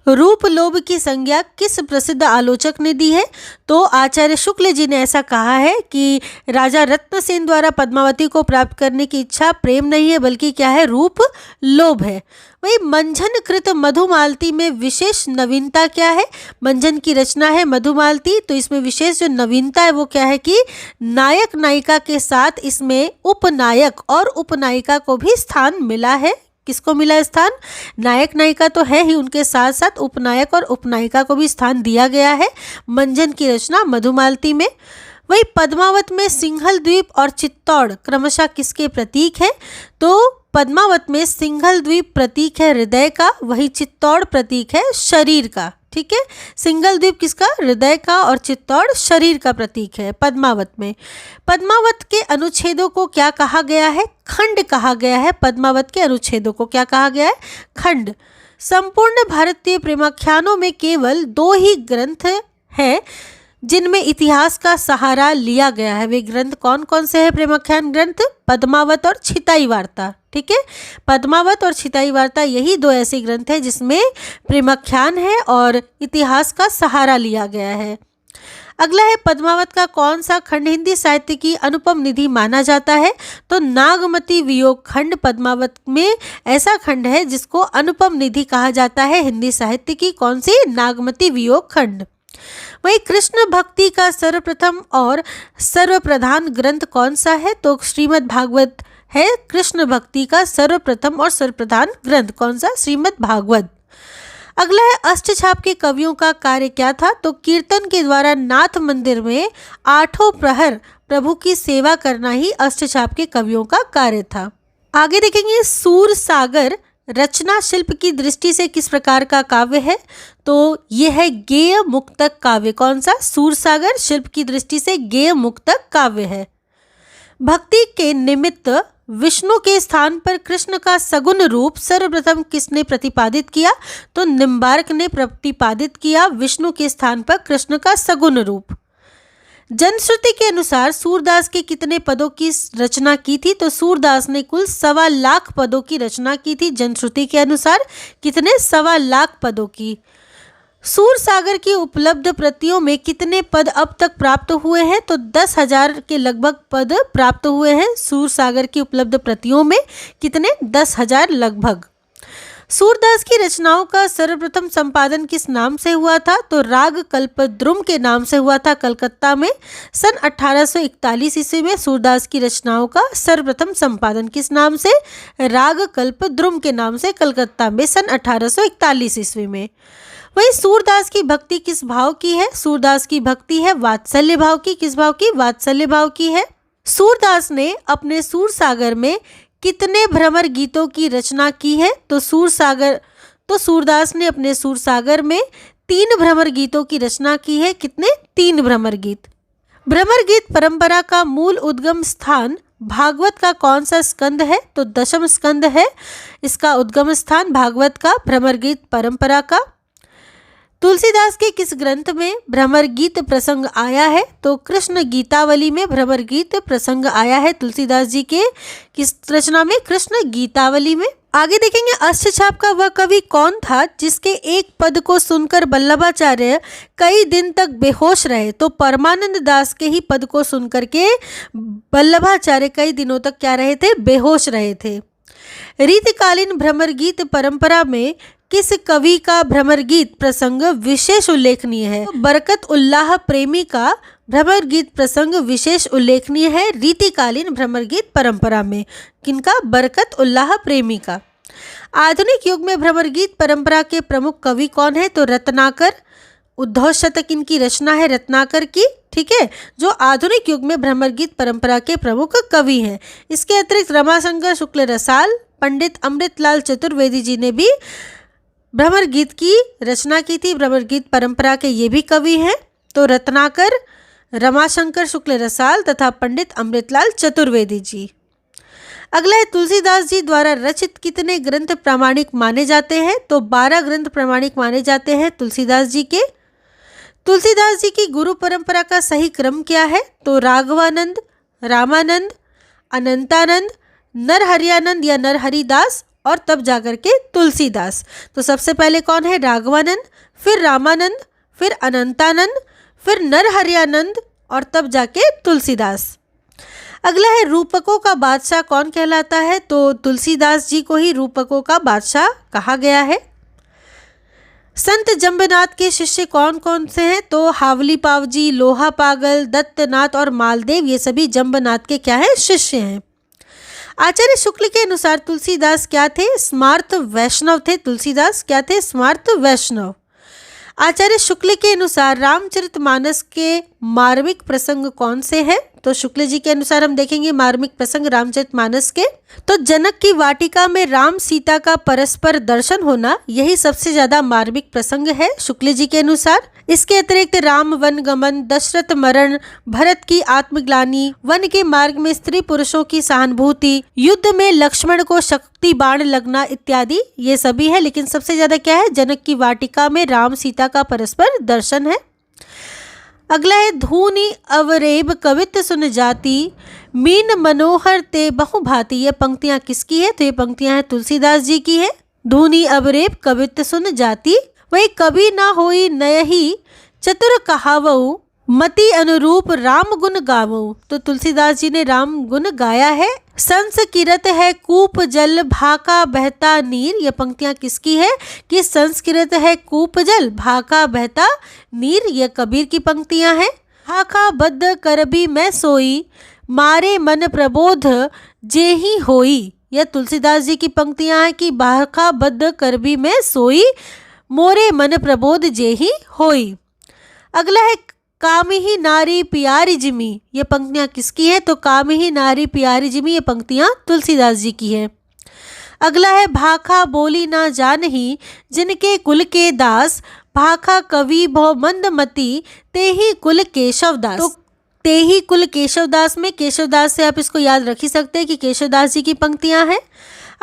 रूप लोभ की संज्ञा किस प्रसिद्ध आलोचक ने दी है? तो आचार्य शुक्ल जी ने ऐसा कहा है कि राजा रत्नसेन द्वारा पद्मावती को प्राप्त करने की इच्छा प्रेम नहीं है, बल्कि क्या है? रूप लोभ है। वही मंझन कृत मधुमालती में विशेष नवीनता क्या है? मंझन की रचना है मधुमालती, तो इसमें विशेष जो नवीनता है वो क्या है कि नायक नायिका के साथ इसमें उपनायक और उपनायिका को भी स्थान मिला है। किसको मिला स्थान? नायक नायिका तो है ही, उनके साथ साथ उपनायक और उपनायिका को भी स्थान दिया गया है मंझन की रचना मधुमालती में। वही पद्मावत में सिंहल द्वीप और चित्तौड़ क्रमशः किसके प्रतीक है? तो पद्मावत में सिंघल द्वीप प्रतीक है हृदय का, वही चित्तौड़ प्रतीक है शरीर का। ठीक है, सिंघल द्वीप किसका? हृदय का, और चित्तौड़ शरीर का प्रतीक है पद्मावत में। पद्मावत के अनुच्छेदों को क्या कहा गया है? खंड कहा गया है। पद्मावत के अनुच्छेदों को क्या कहा गया है? खंड। संपूर्ण भारतीय प्रेमाख्यानों में केवल 2 ही ग्रंथ हैं जिनमें इतिहास का सहारा लिया गया है। वे ग्रंथ कौन कौन से हैं? प्रेमाख्यान ग्रंथ पद्मावत और छिताई वार्ता। ठीक है, पद्मावत और छिताई वार्ता यही 2 ऐसे ग्रंथ हैं जिसमें प्रेमाख्यान है और इतिहास का सहारा लिया गया है। अगला है, पद्मावत का कौन सा खंड हिंदी साहित्य की अनुपम निधि माना जाता है? तो नागमती वियोग खंड पद्मावत में ऐसा खंड है जिसको अनुपम निधि कहा जाता है हिंदी साहित्य की। कौन सी? नागमती वियोग खंड। वही कृष्ण भक्ति का सर्वप्रथम और सर्वप्रधान ग्रंथ कौन सा है? तो श्रीमद् भागवत है कृष्ण भक्ति का सर्वप्रथम और सर्वप्रधान ग्रंथ। कौन सा? श्रीमद् भागवत। अगला है, अष्टछाप के कवियों का कार्य क्या था? तो कीर्तन के द्वारा नाथ मंदिर में 8 प्रहर प्रभु की सेवा करना ही अष्टछाप के कवियों का कार्य था। आगे देखेंगे, सूर सागर रचना शिल्प की दृष्टि से किस प्रकार का काव्य है? तो यह है गेय मुक्तक काव्य। कौन सा? सूरसागर शिल्प की दृष्टि से गेय मुक्तक काव्य है। भक्ति के निमित्त विष्णु के स्थान पर कृष्ण का सगुण रूप सर्वप्रथम किसने प्रतिपादित किया? तो निम्बार्क ने प्रतिपादित किया विष्णु के स्थान पर कृष्ण का सगुण रूप। जनश्रुति के अनुसार सूरदास के कितने पदों की रचना की थी? तो सूरदास ने कुल 1.25 लाख पदों की रचना की थी। जनश्रुति के अनुसार कितने? 1.25 लाख पदों की। सूरसागर की उपलब्ध प्रतियों में कितने पद अब तक प्राप्त हुए हैं? तो 10,000 के लगभग पद प्राप्त हुए हैं। सूरसागर की उपलब्ध प्रतियों में कितने? 10,000 लगभग। सूरदास की रचनाओं का सर्वप्रथम संपादन किस नाम से हुआ था? तो राग कल्पद्रुम के नाम से हुआ था कलकत्ता में। सन 1841 ईस्वी में सूरदास की रचनाओं का सर्वप्रथम संपादन किस नाम से? राग कल्पद्रुम के नाम से कलकत्ता में सन 1841 ईस्वी में। वही सूरदास की भक्ति किस भाव की है? सूरदास की भक्ति है वात्सल्य भाव की। किस भाव की? वात्सल्य भाव की है। सूरदास ने अपने सूरसागर में कितने भ्रमर गीतों की रचना की है? तो सूरदास ने अपने सूरसागर में 3 भ्रमर गीतों की रचना की है। कितने? 3 भ्रमर गीत। भ्रमर गीत परंपरा का मूल उद्गम स्थान भागवत का कौन सा स्कंद है? तो 10वां स्कंद है इसका उद्गम स्थान भागवत का भ्रमर गीत परंपरा का। तुलसीदास के किस ग्रंथ में भ्रमर गीत प्रसंग आया है? तो कृष्ण गीतावली में भ्रमर गीत प्रसंग आया है तुलसीदास जी के किस रचना में? कृष्ण गीतावली में। आगे देखेंगे, अष्टछाप का वह कवि कौन था जिसके एक पद को सुनकर वल्लभाचार्य कई दिन तक बेहोश रहे? तो परमानंद दास के ही पद को सुनकर के वल्लभाचार्य कई दिनों तक क्या रहे थे? बेहोश रहे थे। रीतिकालीन भ्रमर गीत परंपरा में किस कवि का भ्रमर गीत प्रसंग विशेष उल्लेखनीय है? बरकत उल्लाह प्रेमी का भ्रमर गीत प्रसंग विशेष उल्लेखनीय है रीतिकालीन भ्रमर गीत परंपरा में। किनका? बरकत उल्लाह प्रेमी का। आधुनिक युग में भ्रमर गीत परंपरा के प्रमुख कवि कौन है? तो रत्नाकर। उद्धव शतक इनकी रचना है रत्नाकर की। ठीक है, जो आधुनिक युग में भ्रमर गीत परंपरा के प्रमुख कवि हैं। इसके अतिरिक्त रमाशंकर शुक्ल रसाल, पंडित अमृतलाल चतुर्वेदी जी ने भी भ्रमर गीत की रचना की थी। भ्रमर गीत परंपरा के ये भी कवि हैं। तो रत्नाकर, रमाशंकर शुक्ल रसाल तथा पंडित अमृतलाल चतुर्वेदी जी। अगला है, तुलसीदास जी द्वारा रचित कितने ग्रंथ प्रामाणिक माने जाते हैं? तो 12 ग्रंथ प्रामाणिक माने जाते हैं तुलसीदास जी के। तुलसीदास जी की गुरु परंपरा का सही क्रम क्या है? तो राघवानंद, रामानंद, अनंतानंद, नरहरियानंद या नरहरिदास और तब जाकर के तुलसीदास। तो सबसे पहले कौन है? राघवानंद, फिर रामानंद, फिर अनंतानंद, फिर नरहरियानंद और तब जाके तुलसीदास। अगला है, रूपकों का बादशाह कौन कहलाता है? तो तुलसीदास जी को ही रूपकों का बादशाह कहा गया है। संत जंबनाथ के शिष्य कौन कौन से हैं? तो हावली पावजी, लोहा पागल, दत्तनाथ और मालदेव ये सभी जंबनाथ के क्या है? शिष्य हैं। आचार्य शुक्ल के अनुसार तुलसीदास क्या थे? स्मार्त वैष्णव थे। तुलसीदास क्या थे? स्मार्त वैष्णव। आचार्य शुक्ल के अनुसार रामचरितमानस के मार्मिक प्रसंग कौन से हैं? तो शुक्ल जी के अनुसार हम देखेंगे मार्मिक प्रसंग रामचरितमानस के। तो जनक की वाटिका में राम सीता का परस्पर दर्शन होना यही सबसे ज्यादा मार्मिक प्रसंग है शुक्ल जी के अनुसार। इसके अतिरिक्त राम वन गमन, दशरथ मरण, भरत की आत्मग्लानि, वन के मार्ग में स्त्री पुरुषों की सहानुभूति, युद्ध में लक्ष्मण को शक्ति बाण लगना इत्यादि ये सभी है। लेकिन सबसे ज्यादा क्या है, जनक की वाटिका में राम सीता का परस्पर दर्शन है। अगला है धूनी अवरेब कवित्त सुन जाति, मीन मनोहर ते बहु भांति। ये पंक्तियां किसकी है, तो ये पंक्तियां हैं तुलसीदास जी की है। धूनी अवरेब कवित्त सुन जाति, वही कभी ना होई नयहि चतुर कहावऊ, मति अनुरूप राम गुण गावऊ। तो तुलसीदास जी ने राम गुण गाया है। संस्कृत है कूप जल भाका बहता नीर, ये पंक्तियां किसकी है कि संस्कृत है कूप जल भाका बहता नीर, ये कबीर की पंक्तियां हैं। भाका बद्ध करबी मैं सोई, मारे मन प्रबोध जेहि होई, यह तुलसीदास जी की पंक्तियां हैं कि भाका बद्ध करबी मैं सोई, मोरे मन प्रबोध जेहि होई। अगला है काम ही नारी प्यारी जिमी, ये पंक्तियां किसकी है, तो काम ही नारी प्यारी जिमी, ये पंक्तियां तुलसीदास जी की है। अगला है भाखा बोली ना जानही जिनके कुल के दास, भाखा कवि भव मंदमती तेहि कुल केशवदास। तो तेहि कुल केशवदास में केशवदास से आप इसको याद रख ही सकते हैं कि केशवदास जी की पंक्तियां हैं।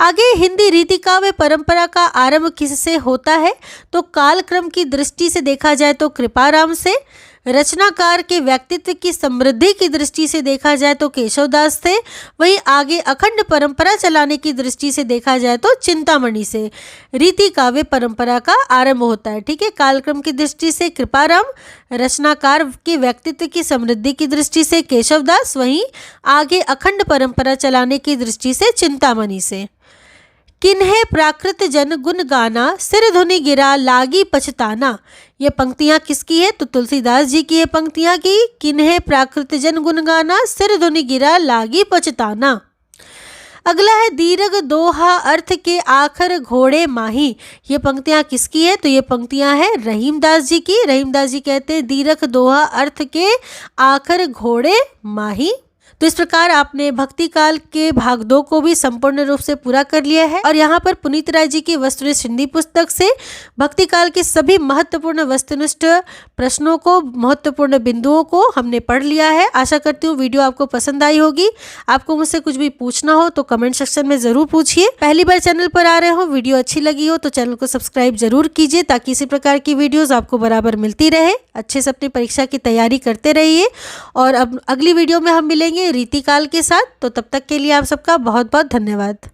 आगे हिंदी रीति काव्य परंपरा का आरंभ किससे होता है, तो कालक्रम की दृष्टि से देखा जाए तो कृपाराम से, रचनाकार के व्यक्तित्व की समृद्धि की दृष्टि से देखा जाए तो केशवदास से, वहीं आगे अखंड परंपरा चलाने की दृष्टि से देखा जाए तो चिंतामणि से रीति काव्य परंपरा का आरंभ होता है। ठीक है, कालक्रम की दृष्टि से कृपाराम, रचनाकार के व्यक्तित्व की समृद्धि की दृष्टि से केशवदास, वहीं आगे अखंड परंपरा चलाने की दृष्टि से चिंतामणि से। किन्हे प्राकृत जन गुण गाना, सिर धुनि गिरा लागी पछताना, ये पंक्तियां किसकी है, तो तुलसीदास जी की ये पंक्तियां की किन्हे प्राकृत जन गुण गाना, सिर धुनि गिरा लागी पछताना। अगला है दीर्घ दोहा अर्थ के आखर घोड़े माही, ये पंक्तियां किसकी है, तो ये पंक्तियां हैं रहीमदास जी की। रहीमदास जी कहते हैं दीर्घ दोहा अर्थ के आखर घोड़े माही। तो इस प्रकार आपने भक्ति काल के भाग 2 को भी संपूर्ण रूप से पूरा कर लिया है। और यहाँ पर पुनीत राय जी की वस्तुनिष्ठ हिंदी पुस्तक से भक्ति काल के सभी महत्वपूर्ण वस्तुनिष्ठ प्रश्नों को, महत्वपूर्ण बिंदुओं को हमने पढ़ लिया है। आशा करती हूँ वीडियो आपको पसंद आई होगी। आपको मुझसे कुछ भी पूछना हो तो कमेंट सेक्शन में जरूर पूछिए। पहली बार चैनल पर आ रहे हो, वीडियो अच्छी लगी हो तो चैनल को सब्सक्राइब जरूर कीजिए ताकि इसी प्रकार की वीडियोज आपको बराबर मिलती रहे। अच्छे से अपनी परीक्षा की तैयारी करते रहिए। और अब अगली वीडियो में हम मिलेंगे रीतिकाल के साथ। तो तब तक के लिए आप सबका बहुत बहुत धन्यवाद।